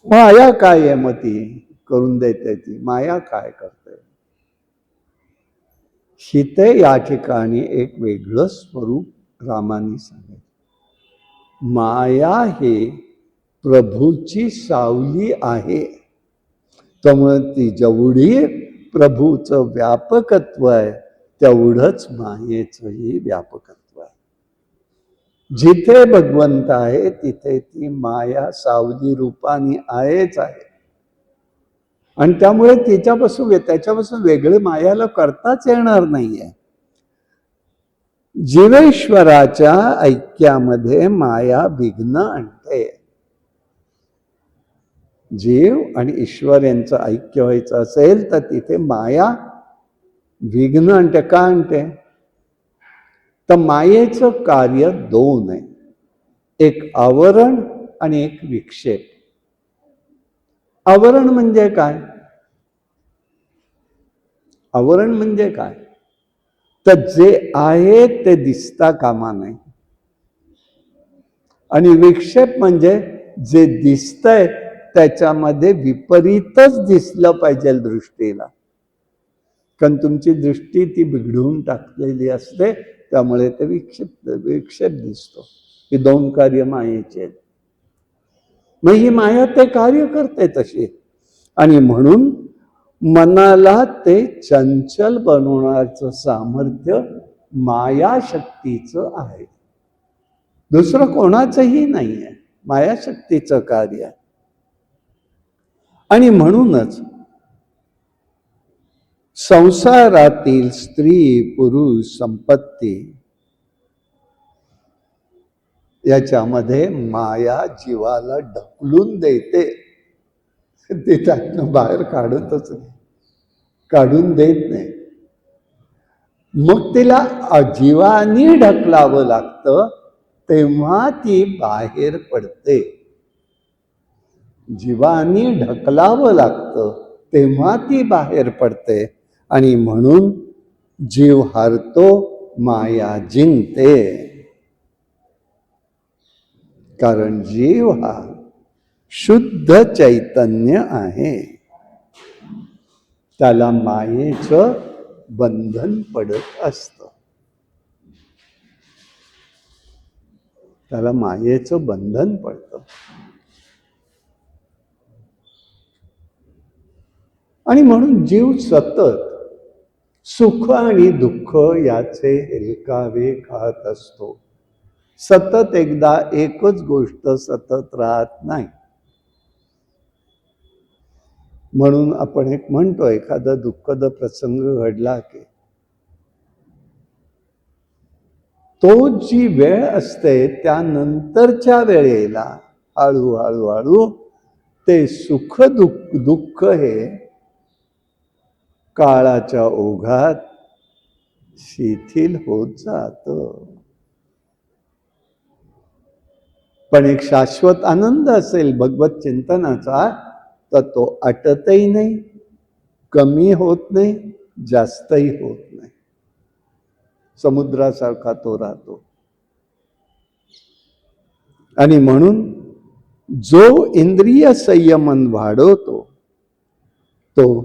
B: माया काय आहे मग ती करून देते, ती माया काय करते? सीते या ठिकाणी एक वेगळं स्वरूप रामाने सांगितलं. माया हे प्रभूची सावली आहे. त्यामुळे ती जेवढी प्रभूचं व्यापकत्व आहे तेवढंच मायेचंही व्यापकत्व आहे. जिथे भगवंत आहे तिथे ती माया सावली रूपाने आहेच आहे. आणि त्यामुळे त्याच्यापासून वेगळे मायाला करताच येणार नाहीये. जीवेश्वराच्या ऐक्यामध्ये माया विघ्न आणते. जीव आणि ईश्वर यांचं ऐक्य व्हायचं असेल तर तिथे माया विघ्न आणते. का आणते? तर मायेचं कार्य 2 आहे, एक आवरण आणि एक विक्षेप. आवरण म्हणजे काय? आवरण म्हणजे काय? तर जे आहे ते दिसता कामा नये. आणि विक्षेप म्हणजे जे दिसतंय त्याच्यामध्ये विपरीतच दिसलं पाहिजे दृष्टीला. कारण तुमची दृष्टी ती बिघडवून टाकलेली असते, त्यामुळे ते विक्षेप दिसतो. ही दोन कार्य मायेचे आहेत. मग ही माया ते कार्य करते तशी, आणि म्हणून मनाला ते चंचल बनवण्याचं सामर्थ्य मायाशक्तीचं आहे, दुसरं कोणाचंही नाही आहे, मायाशक्तीचं कार्य आहे. आणि म्हणूनच संसारातील स्त्री पुरुष संपत्ती याच्यामध्ये माया जीवाला ढकलून देते, ते त्यातनं बाहेर काढतच नाही, काढून देत नाही. मग तिला जीवानी ढकलावं लागतं, तेव्हा ती बाहेर पडते. जीवानी ढकलावं लागतं तेव्हा ती बाहेर पडते. आणि म्हणून जीव हारतो, माया जिंकते. कारण जीव हा शुद्ध चैतन्य आहे, त्याला मायेचं बंधन पडत असतं, त्याला मायेचं बंधन पडतं. आणि म्हणून जीव सतत सुख आणि दुःख याचे हेलकावे खात असतो. सतत एकदा एकच गोष्ट सतत राहत नाही. म्हणून आपण एक म्हणतो, एखादा दुःखद प्रसंग घडला की तो जी वेळ असते त्यानंतरच्या वेळेला हळूहळू ते सुख दुःख हे काळाच्या ओघात शिथिल होत जातं. पण एक शाश्वत आनंद असेल भगवत चिंतनाचा, तर तो आटतही नाही, कमी होत नाही, जास्तही होत नाही, समुद्रासारखा तो राहतो. आणि म्हणून जो इंद्रिय संयमन वाढवतो तो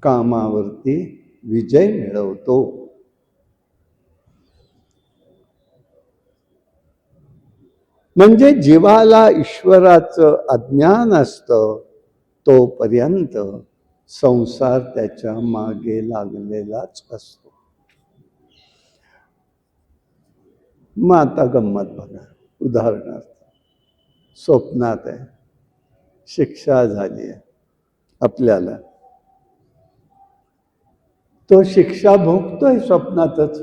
B: कामावरती विजय मिळवतो. म्हणजे जीवाला ईश्वराचं अज्ञान असतं तोपर्यंत संसार त्याच्या मागे लागलेलाच असतो. मग आता गंमत बघा, उदाहरणार्थ स्वप्नात आहे, शिक्षा झाली आहे आपल्याला, तो शिक्षा भोगतोय स्वप्नातच.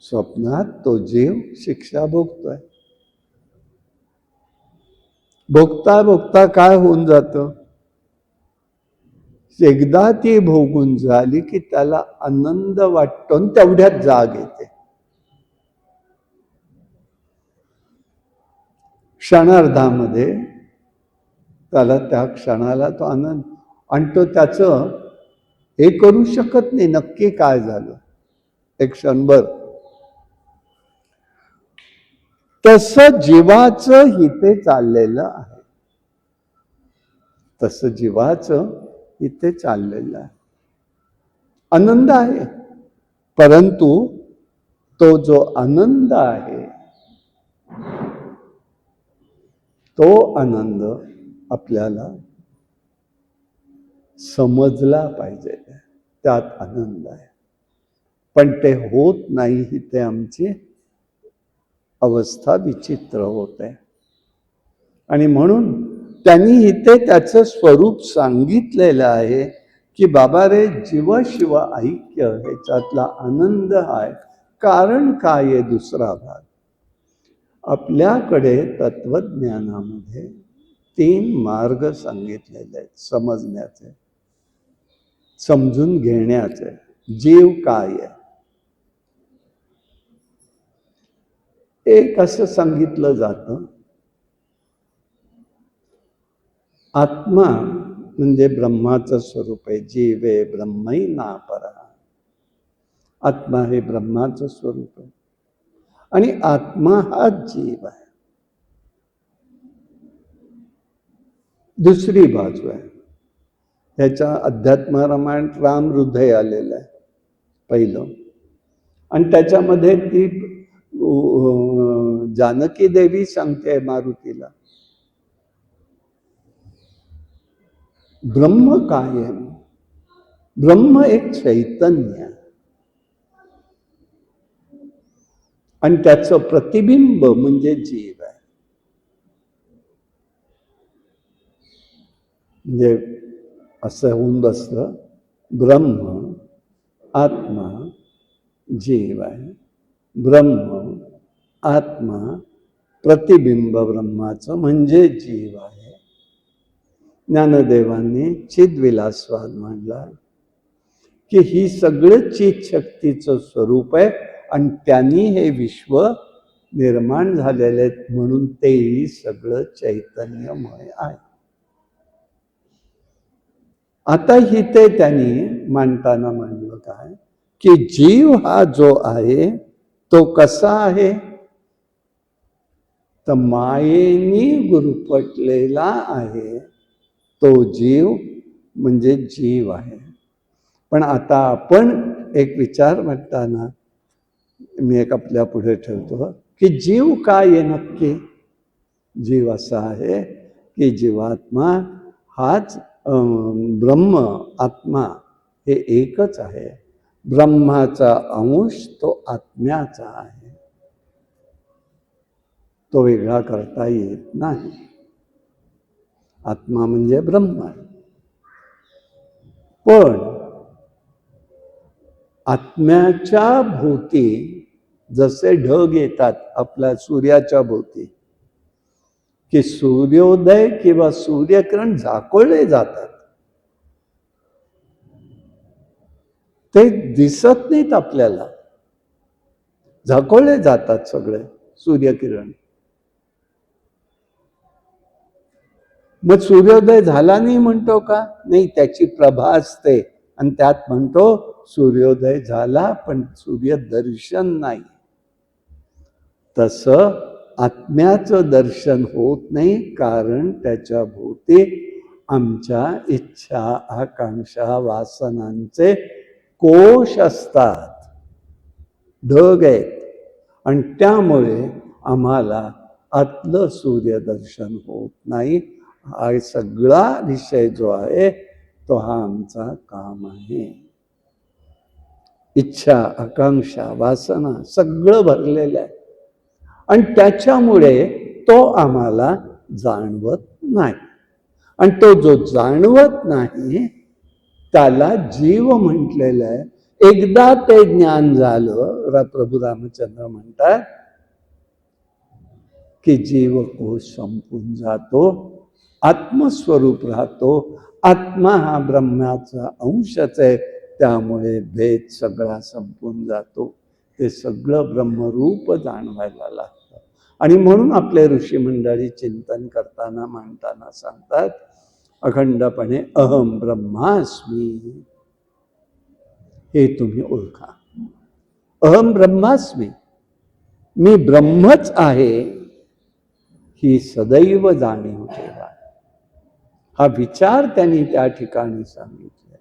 B: स्वप्नात तो जीव शिक्षा भोगतोय. भोगता भोगता काय होऊन जातं, एकदा ती भोगून झाली की त्याला आनंद वाटतो आणि तेवढ्यात जाग येते. क्षणार्धामध्ये त्याला त्या क्षणाला तो आनंद, आणि तो त्याचं हे करू शकत नाही नक्की काय झालं एक क्षणभर. तसं जीवाचं इथे चाललेलं आहे, तसं जीवाचं इथे चाललेलं आहे. आनंद आहे, परंतु तो जो आनंद आहे तो आनंद आपल्याला समजला पाहिजे, त्यात आनंद आहे. पण ते होत नाही, इथे आमची अवस्था विचित्र होते. आणि म्हणून त्यांनी इथे त्याचं स्वरूप सांगितलेलं आहे की बाबा रे, जीवशिव ऐक्य ह्याच्यातला आनंद आहे. कारण काय आहे दुसरा भाग, आपल्याकडे तत्वज्ञानामध्ये 3 मार्ग सांगितलेले आहेत समजण्याचे, समजून घेण्याचे. जीव काय आहे एक असं सांगितलं जातं, आत्मा म्हणजे ब्रह्माचं स्वरूप आहे. जीव आहे ब्रह्मै नापरा. आत्मा हे ब्रह्माचं स्वरूप आहे आणि आत्मा हाच जीव आहे. दुसरी बाजू आहे, ह्याच्या अध्यात्म रामायण राम हृदय आलेलं आहे पहिलं, आणि त्याच्यामध्ये ती जानकी देवी सांगते मारुतीला, ब्रह्म काय आहे? ब्रह्म एक चैतन्य आणि त्याचं प्रतिबिंब म्हणजे जीव आहे. म्हणजे असं होऊन बसतं, ब्रह्म आत्मा जीव आहे, ब्रह्म आत्मा प्रतिबिंब ब्रह्माचं म्हणजे जीव आहे. ज्ञानदेवांनी चिद्विलासवाद मांडला की ही सगळं चित शक्तीचं स्वरूप आहे आणि त्यांनी हे विश्व निर्माण झालेले आहेत, म्हणून तेही सगळं चैतन्यमय आहे. आता ही ते त्यांनी मांडताना मांडलं काय की जीव हा जो आहे तो कसा आहे, तर मायेनी गुरफटलेला आहे तो जीव म्हणजे जीव आहे. पण आता आपण एक विचार म्हणताना मी एक आपल्या पुढे ठेवतो की जीव काय आहे नक्की. जीव असा आहे की जीवात्मा हाच ब्रह्म आत्मा हे एकच आहे. ब्रह्माचा अंश तो आत्म्याचा आहे, तो वेगळा करता येत नाही. आत्मा म्हणजे ब्रह्म आहे. पण आत्म्याच्या भोवती जसे ढग येतात आपल्या सूर्याच्या भोवती, की सूर्योदय किंवा सूर्यकिरण झाकोळले जातात, ते दिसत नाहीत आपल्याला, झाकोळले जातात सगळे सूर्यकिरण. मग सूर्योदय झाला नाही म्हणतो का? नाही, त्याची प्रभा असते आणि त्यात म्हणतो सूर्योदय झाला पण सूर्य दर्शन नाही. तसं आत्म्याचं दर्शन होत नाही, कारण त्याच्या भोवती आमच्या इच्छा आकांक्षा वासनांचे कोश असतात, ढग आहेत, आणि त्यामुळे आम्हाला आतलं सूर्यदर्शन होत नाही. हा सगळा विषय जो आहे तो हा आमचा काम आहे. इच्छा आकांक्षा वासना सगळं भरलेलं आहे आणि त्याच्यामुळे तो आम्हाला जाणवत नाही. आणि तो जो जाणवत नाही त्याला जीव म्हटलेलं आहे. एकदा ते ज्ञान झालं, प्रभू रामचंद्र म्हणतात की जीवकोश संपून जातो, आत्मस्वरूप राहतो. आत्मा हा ब्रह्माचा अंशच आहे, त्यामुळे भेद सगळा संपून जातो. ते सगळं ब्रह्मरूप जाणवायला लागतं. आणि म्हणून आपले ऋषी मंडळी चिंतन करताना मांडताना सांगतात अखंडपणे अहम ब्रह्मास्मी, हे तुम्ही ओळखा. अहम ब्रह्मास्मी, मी ब्रह्मच आहे, ही सदैव जाणीव ठेवा. हा विचार त्यांनी त्या ठिकाणी सांगितलेला.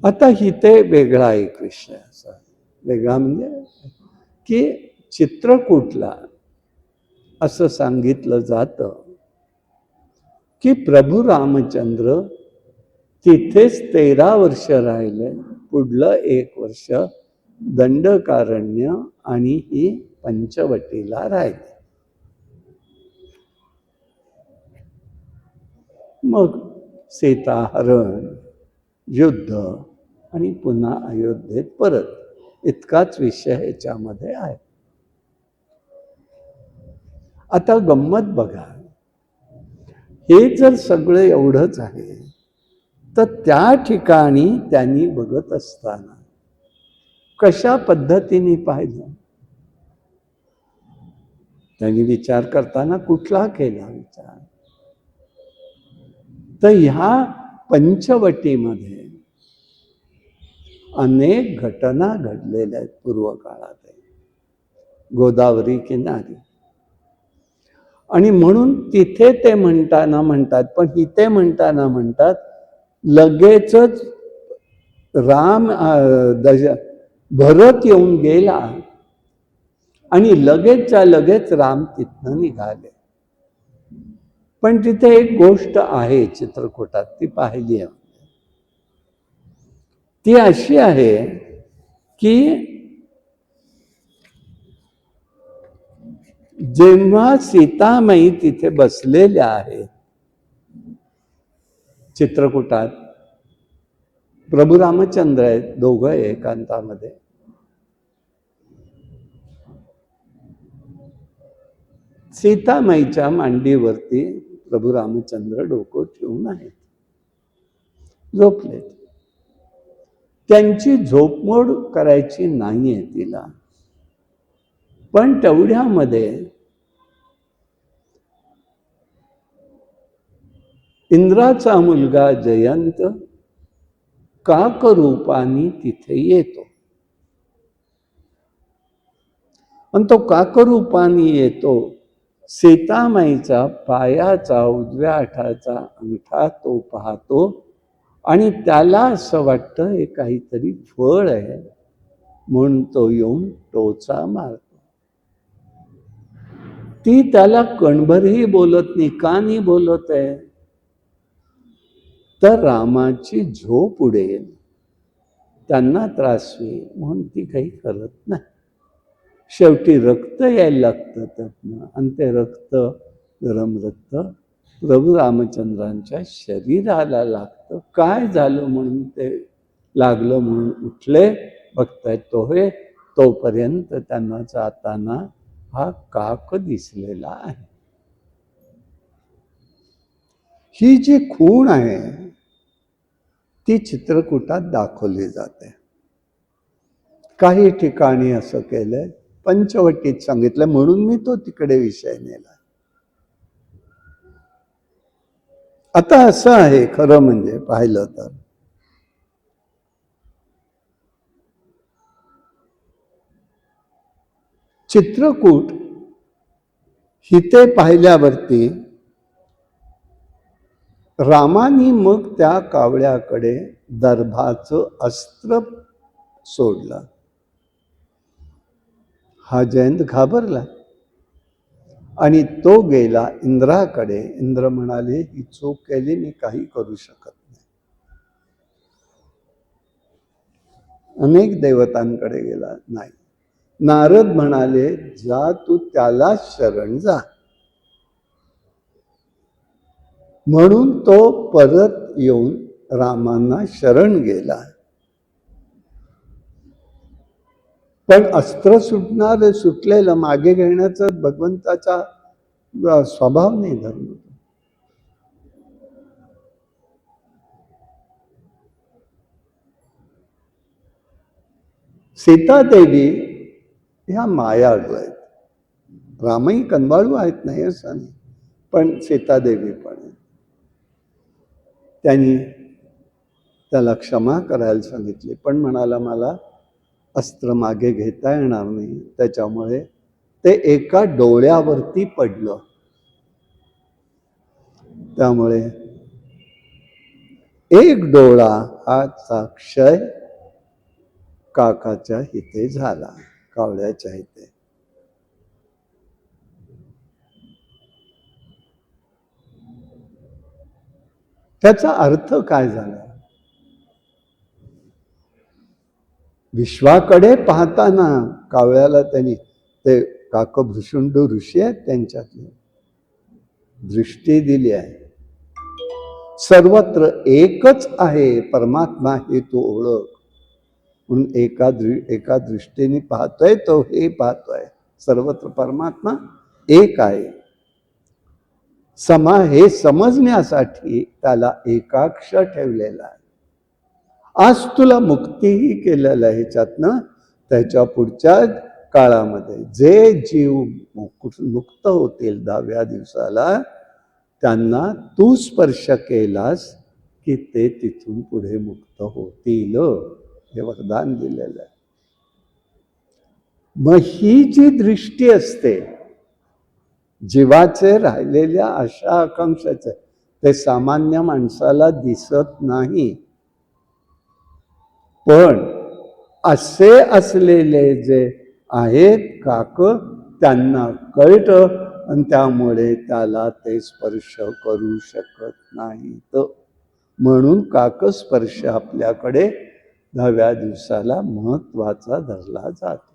B: आता इथे वेगळा एक विषय असा, वेगळा म्हणजे की चित्रकूटला असं सांगितलं जातं की प्रभू रामचंद्र तिथेच 13 वर्ष राहिले, पुढलं 1 वर्ष दंडकारण्य आणि ही पंचवटीला राहिले. मग सीताहरण, युद्ध आणि पुन्हा अयोध्येत परत, इतकाच विषय ह्याच्यामध्ये आहे. आता गंमत बघा, हे जर सगळं एवढंच आहे तर त्या ठिकाणी त्यांनी बघत असताना कशा पद्धतीने पाहिलं, त्यांनी विचार करताना कुठला केला विचार, तर ह्या पंचवटीमध्ये अनेक घटना घडलेल्या आहेत पूर्व काळात. गोदावरी किनारी आणि म्हणून तिथे ते म्हणतात, पण इथे म्हणतात लगेचच भरत येऊन गेला आणि लगेचच्या लगेच राम तिथनं निघाले. पण तिथे एक गोष्ट आहे चित्रकूटात, ती पाहिली आहे. ती अशी आहे की जेव्हा सीतामाई तिथे बसलेल्या आहेत चित्रकूटात, प्रभू रामचंद्र आहेत दोघं एकांतामध्ये, सीतामाईच्या मांडीवरती प्रभू रामचंद्र डोकं ठेवून आहेत, झोपलेत. त्यांची झोपमोड करायची नाहीये तिला, पण तेवढ्यामध्ये इंद्राचा मुलगा जयंत काकरूपाने तिथे येतो. आणि तो काकरूपाने येतो, सीतामाईचा पायाचा उजव्या हाताचा अंगठा तो पाहतो आणि त्याला असं वाटतं हे काहीतरी फळ आहे, म्हणून तो येऊन टोचा मारतो. ती त्याला कणभरही बोलत नाही. का नाही बोलत आहे? तर रामाची झोप उडेल, त्यांना त्रास होईल म्हणून ती काही करत नाही. शेवटी रक्त यायला लागतं त्यातनं, आणि ते रक्त, गरम रक्त प्रभू रामचंद्रांच्या शरीराला लागतं. काय झालं म्हणून ते लागलं म्हणून उठले, बघतायत तो हे, तोपर्यंत त्यांना जाताना हा काक दिसलेला आहे. ही जी खूण आहे ती चित्रकूटात दाखवली जाते. काही ठिकाणी असं केलंय, पंचवटीत सांगितलं म्हणून मी तो तिकडे विषय नेला. आता असं आहे खरं म्हणजे पाहिलं तर, चित्रकूट हिते पाहिल्यावरती रामानी मग त्या कावळ्याकडे दर्भाचं अस्त्र सोडलं. हा जयंत घाबरला आणि तो गेला इंद्राकडे. इंद्र म्हणाले ही चूक केली, मी काही करू शकत नाही. अनेक देवतांकडे गेला, नाही. नारद म्हणाले जा तू त्याला शरण जा, म्हणून तो परत येऊन रामांना शरण गेला. पण अस्त्र सुटलेलं मागे घेण्याचा भगवंताचा स्वभाव नाही, धर्म. सीतादेवी ह्या मायाळू आहेत. रामही कनबाळू आहेत नाही असं नाही, पण सीतादेवी पण आहेत. त्यांनी त्याला क्षमा करायला सांगितली, पण म्हणाला मला अस्त्र मागे घेता येणार नाही. त्याच्यामुळे ते एका डोळ्यावरती पडलं. त्यामुळे एक डोळा हा क्षय काकाच्या हिते झाला, कावळ्याच्या हिते. त्याचा अर्थ काय झाला? विश्वाकडे पाहताना कावळ्याला त्यांनी, ते काकभृशुंड ऋषी आहेत त्यांच्यातले, दृष्टी दिली आहे. सर्वत्र एकच आहे परमात्मा हे तू ओळख, म्हणून एका दृष्टीने पाहतोय तो, हे पाहतोय सर्वत्र परमात्मा एक आहे. हे समजण्यासाठी त्याला एकाक्ष ठेवलेला आहे. आज तुला मुक्तीही केलेलं आहे ह्याच्यातनं. त्याच्या पुढच्या काळामध्ये जे जीव मुक्त होतील 10व्या दिवसाला, त्यांना तू स्पर्श केलास की ते तिथून पुढे मुक्त होतील, हे वरदान दिलेलं आहे. मग ही जी दृष्टी असते जीवाचे राहिलेल्या आशा आकांक्षाचे ते सामान्य माणसाला दिसत नाही. पण असे असलेले जे आहेत काक, त्यांना कळतं आणि त्यामुळे त्याला ते स्पर्श करू शकत नाहीत. म्हणून काकस्पर्श आपल्याकडे 10व्या दिवसाला महत्वाचा धरला जातो.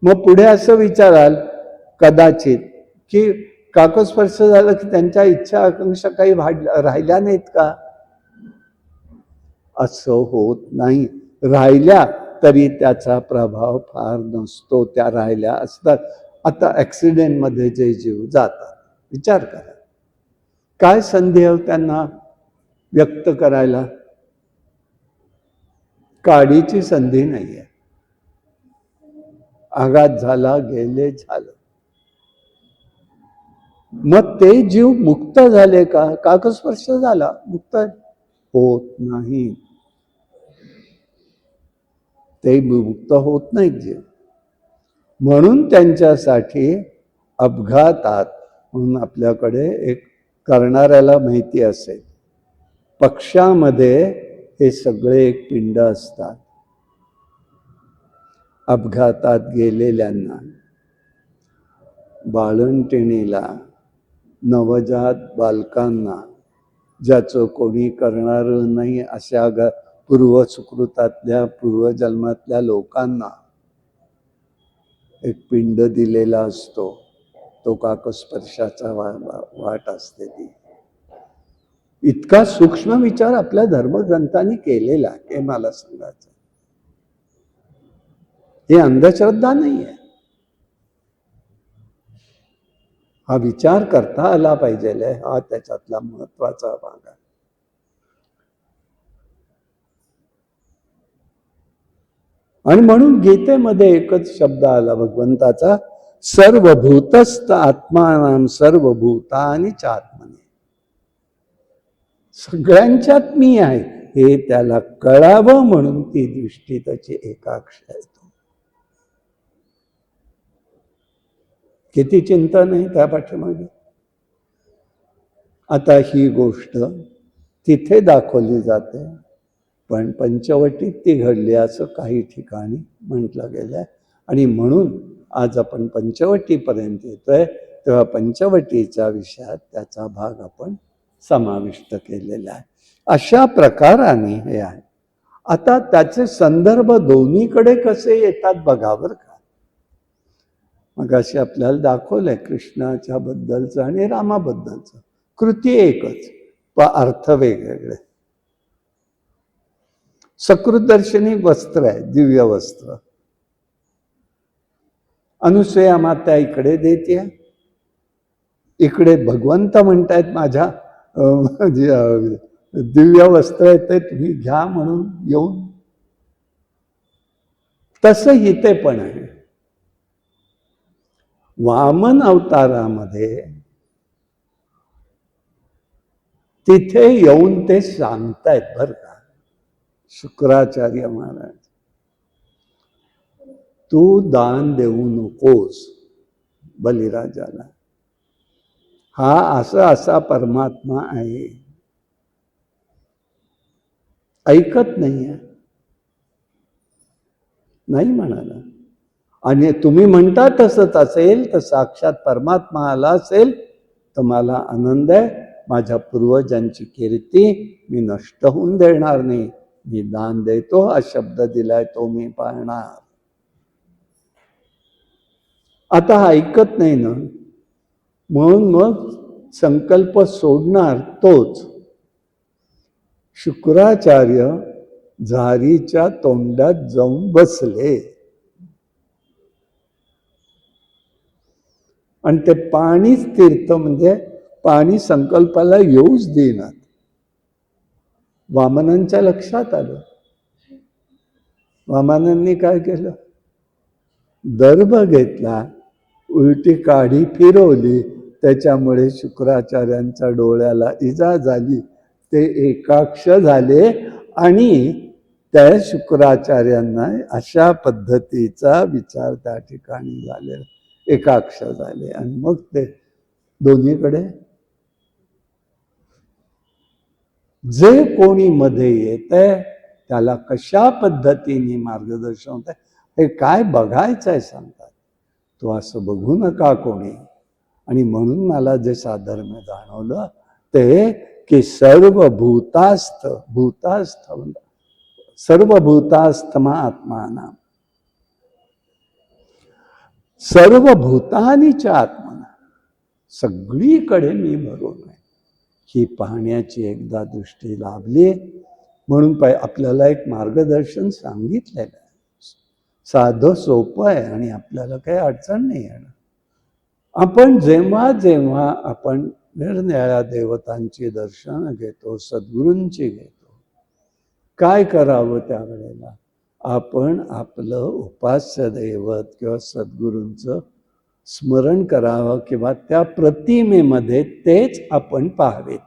B: मग पुढे असं विचाराल कदाचित की काकस्पर्श झाला की त्यांच्या इच्छा आकांक्षा काही राहिल्या नाहीत का? असं होत नाही. राहिल्या तरी त्याचा प्रभाव फार नसतो. त्या राहिल्या असतात. आता ॲक्सिडेंटमध्ये जे जीव जातात, विचार करा, काय संधी आहे त्यांना व्यक्त करायला? काडीची संधी नाही आहे. आघात झाला, गेले, झालं. मग ते जीव मुक्त झाले का? काकस्पर्श झाला, मुक्त होत नाही. ते मुक्त होत नाहीत जीव. म्हणून त्यांच्यासाठी अपघातात, म्हणून आपल्याकडे एक करणाऱ्याला माहिती असेल, पक्षामध्ये हे सगळे एक पिंड असतात. अपघातात गेलेल्यांना, बाळंतिणीला, नवजात बालकांना, ज्याचं कोणी करणारं नाही अशा पूर्वसुकृतातल्या पूर्वजन्मातल्या लोकांना एक पिंड दिलेला असतो. तो काकस्पर्शाचा वाट असते ती. इतका सूक्ष्म विचार आपल्या धर्मग्रंथांनी केलेला हे मला सांगायचं. ही अंधश्रद्धा नाही आहे. हा विचार करता आला पाहिजे. हा त्याच्यातला महत्वाचा भाग आहे. आणि म्हणून गीतेमध्ये एकच शब्द आला भगवंताचा, सर्वभूतस्थ आत्मानां सर्वभूतानि चात्मने. सगळ्यांच्यात मी आहे हे त्याला कळावं म्हणून ती दृष्टी त्याची एकाक्ष आहे. किती चिंता नाही त्या पाठीमागे. आता ही गोष्ट तिथे दाखवली जाते, पण पंचवटीत ती घडली असं काही ठिकाणी म्हटलं गेलंय. आणि म्हणून आज आपण पंचवटीपर्यंत येतोय, तेव्हा पंचवटीच्या विषयात त्याचा भाग आपण समाविष्ट केलेला आहे. अशा प्रकाराने हे आहे. आता त्याचे संदर्भ दोन्हीकडे कसे येतात बघावर का. मग असे आपल्याला दाखवलंय कृष्णाच्या बद्दलचं आणि रामाबद्दलचं. कृती एकच, पण अर्थ वेगवेगळे. सकृतदर्शनी वस्त्र आहे, दिव्य वस्त्र. अनुसूया माता इकडे देते, इकडे भगवंत म्हणतायत माझ्या दिव्य वस्त्र येते तुम्ही घ्या म्हणून येऊन. तसं इथे पण आहे. वामन अवतारामध्ये तिथे येऊन ते सांगतायत बरं का शुक्राचार्य महाराज, तू दान देऊ नकोस बलिराजाला. हा असा परमात्मा आहे. ऐकत नाहीये, नाही म्हणाला. आणि तुम्ही म्हणता तसंच असेल तर साक्षात परमात्मा आला असेल तर मला आनंद आहे. माझ्या पूर्वजांची कीर्ती मी नष्ट होऊन देणार नाही. मी दान देतो हा शब्द दिलाय तो मी पाळणार. आता हा ऐकत नाही ना, म्हणून मग संकल्प सोडणार तोच. शुक्राचार्य झारीच्या तोंडात जाऊन बसले आणि ते पाणीच तीर्थ म्हणजे पाणी संकल्पाला येऊच देणार. वामनांच्या लक्षात आलं. वामनांनी काय केलं, दर्भ घेतला, उलटी काढी फिरवली, त्याच्यामुळे शुक्राचार्यांच्या डोळ्याला इजा झाली. ते एकाक्ष झाले आणि त्या शुक्राचार्यांना अशा पद्धतीचा विचार त्या ठिकाणी झालेला. एकाक्ष झाले. आणि मग ते दोन्हीकडे जे कोणी मध्ये येतंय त्याला कशा पद्धतीने मार्गदर्शन होत हे काय बघायचं आहे सांगतात. तो असं बघू नका कोणी. आणि म्हणून मला जे साधर्म्य जाणवलं ते की सर्वभूतास्थ सर्वभूतास्थमा आत्माना सर्वभूतानीच्या आत्मना सगळीकडे मी भरून आहे ही पाहण्याची एकदा दृष्टी लाभली. म्हणून आपल्याला एक मार्गदर्शन सांगितलेलं आहे. साधं सोपं आहे आणि आपल्याला काही अडचण नाही येणार. आपण जेव्हा जेव्हा आपण निरनिराळ्या देवतांची दर्शन घेतो, सद्गुरूंची घेतो, काय करावं त्यावेळेला? आपण आपलं उपास्य दैवत किंवा सद्गुरूंचं स्मरण करावं किंवा त्या प्रतिमेमध्ये तेच आपण पाहावेत.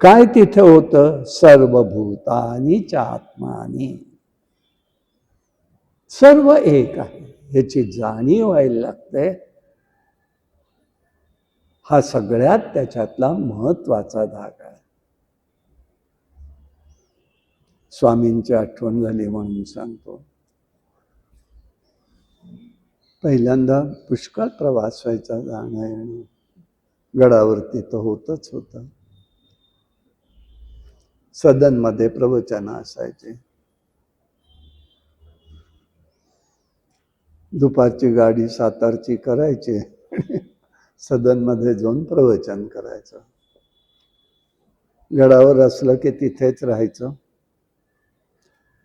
B: काय तिथे होतं? सर्वभूतानी च आत्मानी. सर्व एक आहे याची जाणीव व्हायला लागते. हा सगळ्यात त्याच्यातला महत्वाचा धागा आहे. स्वामींची आठवण झाली म्हणून सांगतो. पहिल्यांदा पुष्कळ प्रवास व्हायचा, जाणं येणं गडावरती तर होतच होतं. सदनमध्ये प्रवचन असायचे. दुपारची गाडी सातारची करायची, सदनमध्ये जाऊन प्रवचन करायचं. गडावर असलं की तिथेच राहायचं,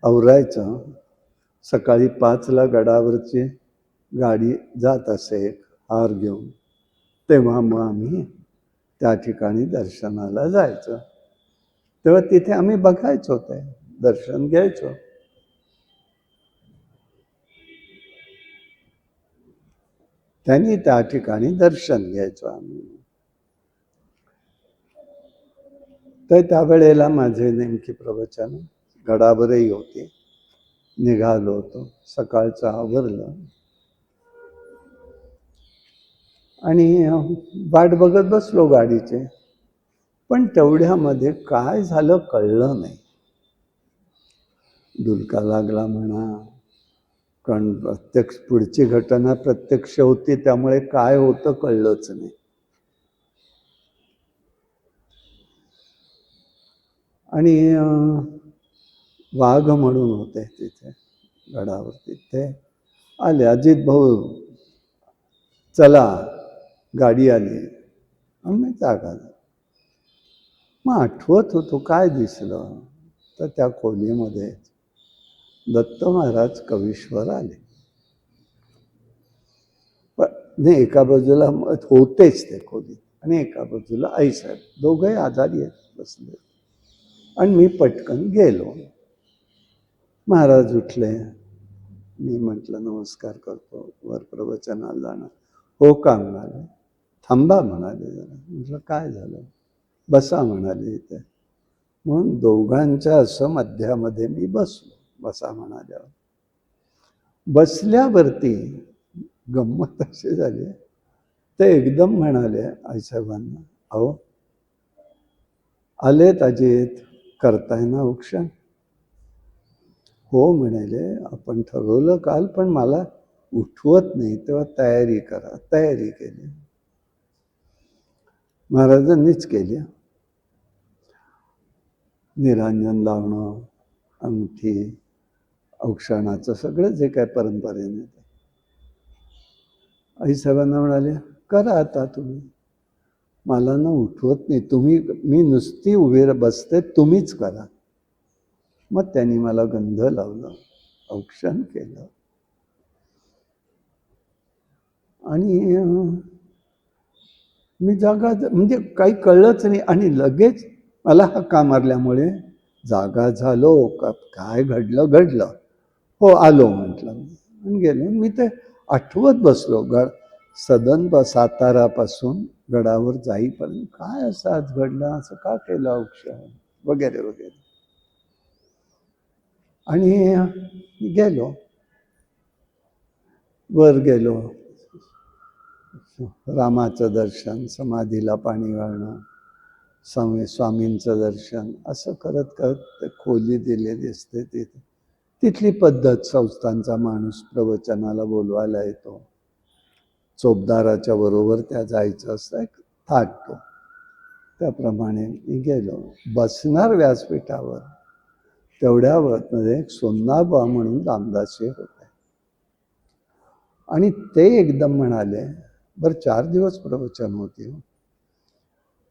B: आवरायचं. सकाळी 5ला गडावरची गाडी जात असे हार घेऊन, तेव्हा मग आम्ही त्या ठिकाणी दर्शनाला जायचं. तेव्हा तिथे आम्ही बघायचो, ते दर्शन घ्यायचो. त्यांनी त्या ठिकाणी दर्शन घ्यायचो आम्ही. तर त्यावेळेला माझे नेमकी प्रवचन गडावरही होते. निघालो होतो, सकाळचं आवरलं आणि वाट बघत बसलो गाडीचे. पण तेवढ्यामध्ये काय झालं कळलं नाही. डुलका लागला म्हणा, कारण प्रत्यक्ष पुढची घटना प्रत्यक्ष होती त्यामुळे काय होतं कळलंच नाही. आणि वाघ म्हणून होते तिथे गडावरती. ते आले, अजित भाऊ चला, गाडी आली. आम्ही जागा. मग आठवत होतो काय दिसलं तर त्या खोलीमध्ये दत्त महाराज कवीश्वर आले. पण एका बाजूला होतेच ते खोली आणि एका बाजूला आईसाहेब, दोघंही आजारी आहेत बसले. आणि मी पटकन गेलो. महाराज उठले. मी म्हटलं नमस्कार करतो, वर प्रवचनाला जाणार. हो का म्हणाले. थांबा म्हणाले जरा. म्हटलं काय झालं? बसा म्हणाले इथे. म्हणून दोघांच्या असं मध्यामध्ये मी बसलो. बसा म्हणाल्यावर बसल्यावरती गंमत अशी झाली, ते एकदम म्हणाले आईसाहेबांना, अहो आलेत अजित, करताय ना औक्षण? हो म्हणाले, आपण ठरवलं काल पण मला उठवत नाही, तेव्हा तयारी करा. तयारी केली, महाराजांनीच केली. निरांजन लावणं, अंगठी, औक्षणाचं सगळं जे काय परंपरेने. आईसाहेबांना म्हणाले, करा आता तुम्ही, मला ना उठवत नाही तुम्ही, मी नुसती उभी बसते, तुम्हीच करा. मग त्यांनी मला गंध लावलं, औक्षण केलं आणि मी जागा, म्हणजे काही कळलंच नाही. आणि लगेच मला हाका मारल्यामुळे जागा झालो. काय घडलं? हो आलो म्हटलं आणि गेलो. मी ते आठवत बसलो. सदन सातारापासून गडावर जाईपर्यंत काय असं आज घडलं, असं का केलं औक्षण वगैरे वगैरे. आणि गेलो. वर गेलो. रामाचं दर्शन, समाधीला पाणी घालणं, स्वामींचं दर्शन, असं करत करत ते खोली दिलेली असते तिथे. तिथली पद्धत, संस्थांचा माणूस प्रवचनाला बोलवायला येतो, चोपदाराच्या बरोबर त्या जायचं असतं, एक थाटतो. त्याप्रमाणे मी गेलो. बसणार व्यासपीठावर, तेवढ्यामध्ये एक सोन्नाबा म्हणून रामदासी होते. आणि ते एकदम म्हणाले, बरं 4 दिवस प्रवचन होती.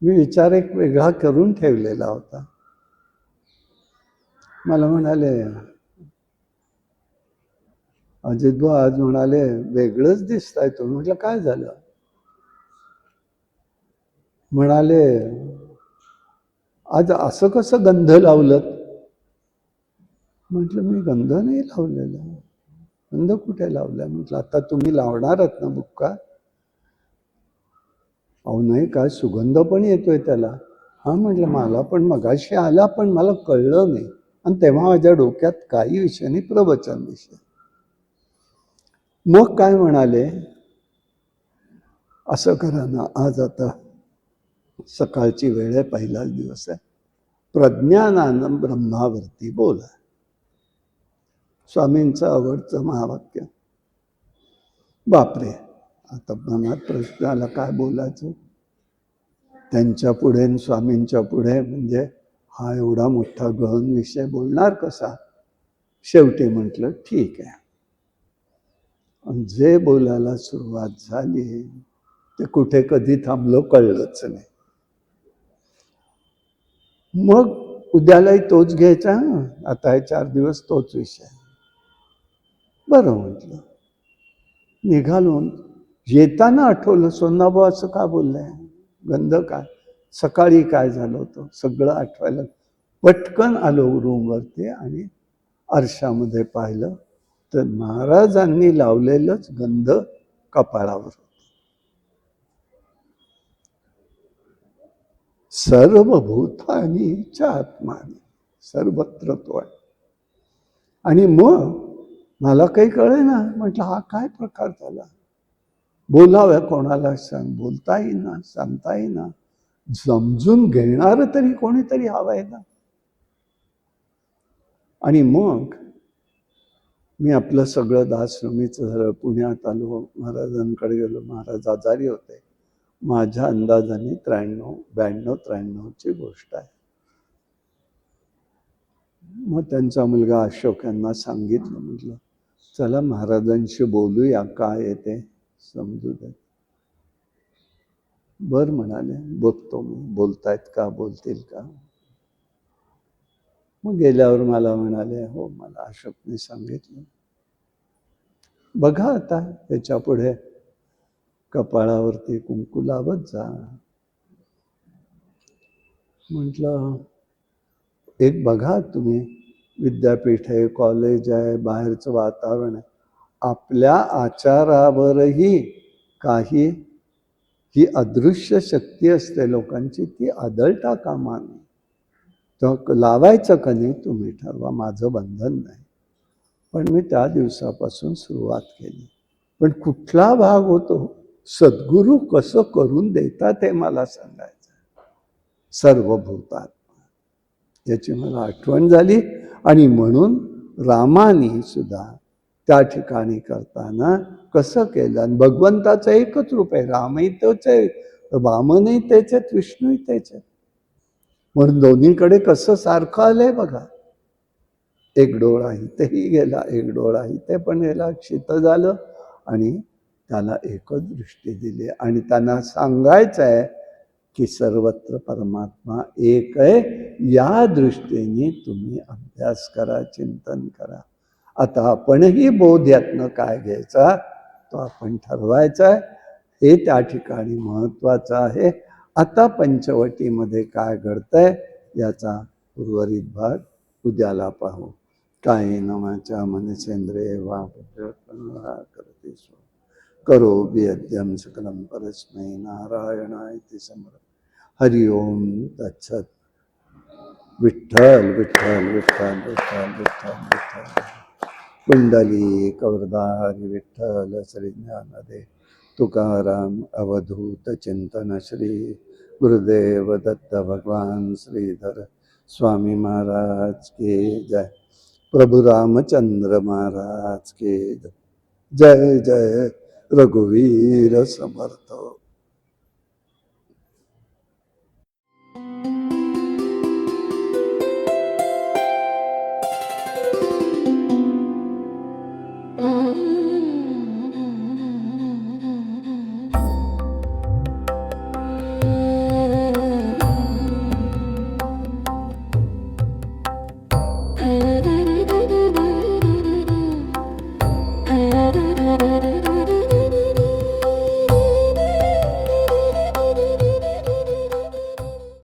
B: मी विचार एक वेगळा करून ठेवलेला होता. मला म्हणाले, अजित भाऊ आज म्हणाले वेगळंच दिसताय तुम्ही. म्हटलं काय झालं? म्हणाले, आज असं कसं गंध लावलं? म्हटलं मी गंध नाही लावलेला. गंध कुठे लावला? म्हटलं आता तुम्ही लावणारच ना बुक्का? अहो नाही, काय सुगंध पण येतोय त्याला. हा म्हटलं मला पण मगाशी आला, पण मला कळलं नाही. आणि तेव्हा माझ्या डोक्यात काही विषय नाही, प्रवचन विषय. मग काय म्हणाले, असं करा ना, आज आता सकाळची वेळ आहे, पहिलाच दिवस आहे, प्रज्ञानानं ब्रह्मावरती बोला. स्वामींचं आवडतं महावाक्य. बापरे, आता मनात प्रश्न आला काय बोलायचं. त्यांच्या पुढे स्वामींच्या पुढे, म्हणजे हा एवढा मोठा गहन विषय बोलणार कसा? शेवटी म्हटलं ठीक आहे. जे बोलायला सुरुवात झाली ते कुठे कधी थांबलो कळलंच नाही. मग उद्यालाही तोच घ्यायचा, आता हे 4 दिवस तोच विषय. बरं म्हटलं, निघालो. येताना आठवलं, सोनाबा असं का बोललंय, गंध काय, सकाळी काय झालं होतं सगळं आठवायला. पटकन आलो रूमवरती आणि आरशामध्ये पाहिलं तर महाराजांनी लावलेलंच गंध कपाळावर होतं. सर्वभूतानीच्या आत्माने, सर्वत्र तो आहे. आणि मग मला काही कळे ना, म्हटलं हा काय प्रकार झाला. बोलाव्या कोणाला सांग, बोलता येईना, सांगता येईना, समजून घेणार तरी कोणीतरी हवंय ना. आणि मग मी आपलं सगळं दासश्रमीचं झालं, पुण्यात आलो, महाराजांकडे गेलो. महाराज आजारी होते. माझ्या अंदाजाने 92-93ची गोष्ट आहे. मग त्यांचा मुलगा अशोक यांना सांगितलं, म्हटलं चला महाराजांशी बोलूया, काय येते समजू दे. बर म्हणाले, बघतो मी, बोलतायत का, बोलतील का. मग गेल्यावर मला म्हणाले, हो मला अशोकने सांगितलं. बघा आता त्याच्या पुढे कपाळावरती कुंकू लावत जा. म्हटलं एक बघा तुम्ही, विद्यापीठ आहे, कॉलेज आहे, बाहेरचं वातावरण आहे, आपल्या आचारावरही काही ही अदृश्य शक्ती असते लोकांची, ती आदळता कामा नये. तर लावायचं का नाही तुम्ही ठरवा, माझं बंधन नाही. पण मी त्या दिवसापासून सुरुवात केली. पण कुठला भाग होतो, सद्गुरू कसं करून देतात हे मला सांगायचं. सर्वभूतात याची मला आठवण झाली. आणि म्हणून रामाने सुद्धा त्या ठिकाणी करताना कसं केलं. आणि भगवंताचं एकच रूप आहे, रामही तोच आहे, वामनही तेच आहेत, विष्णूही तेच आहेत. म्हणून दोन्हीकडे कसं सारखं आलंय बघा. एक डोळा इथेही गेला, एक डोळा इथे पण गेला, क्षित झालं आणि त्याला एकच दृष्टी दिली. आणि त्यांना सांगायचं आहे की सर्वत्र परमात्मा एक आहे. या दृष्टीने तुम्ही अभ्यास करा, चिंतन करा. आता आपणही बोध यातनं काय घ्यायचा तो आपण ठरवायचा आहे. हे त्या ठिकाणी महत्त्वाचं आहे. आता पंचवटीमध्ये काय घडतंय याचा उर्वरित भाग उद्याला पाहू. कायेन वाचा मनसेंद्रिये वा करते स्व करोमि यद्यं सकलं परस्मै नारायणाय समर्पयामि. हरि ओम तत्सत. विठ्ठल विठ्ठल विठ्ठल विठ्ठल विठ्ठल विठ्ठल. कुंडली कवरदारी विठ्ठल श्री ज्ञानदेव तुकाराम अवधूत चिंतन श्री गुरुदेव दत्त भगवान श्रीधर स्वामी महाराज के जय. प्रभु रामचंद्र महाराज के जय. जय जय रघुवीर समर्थ.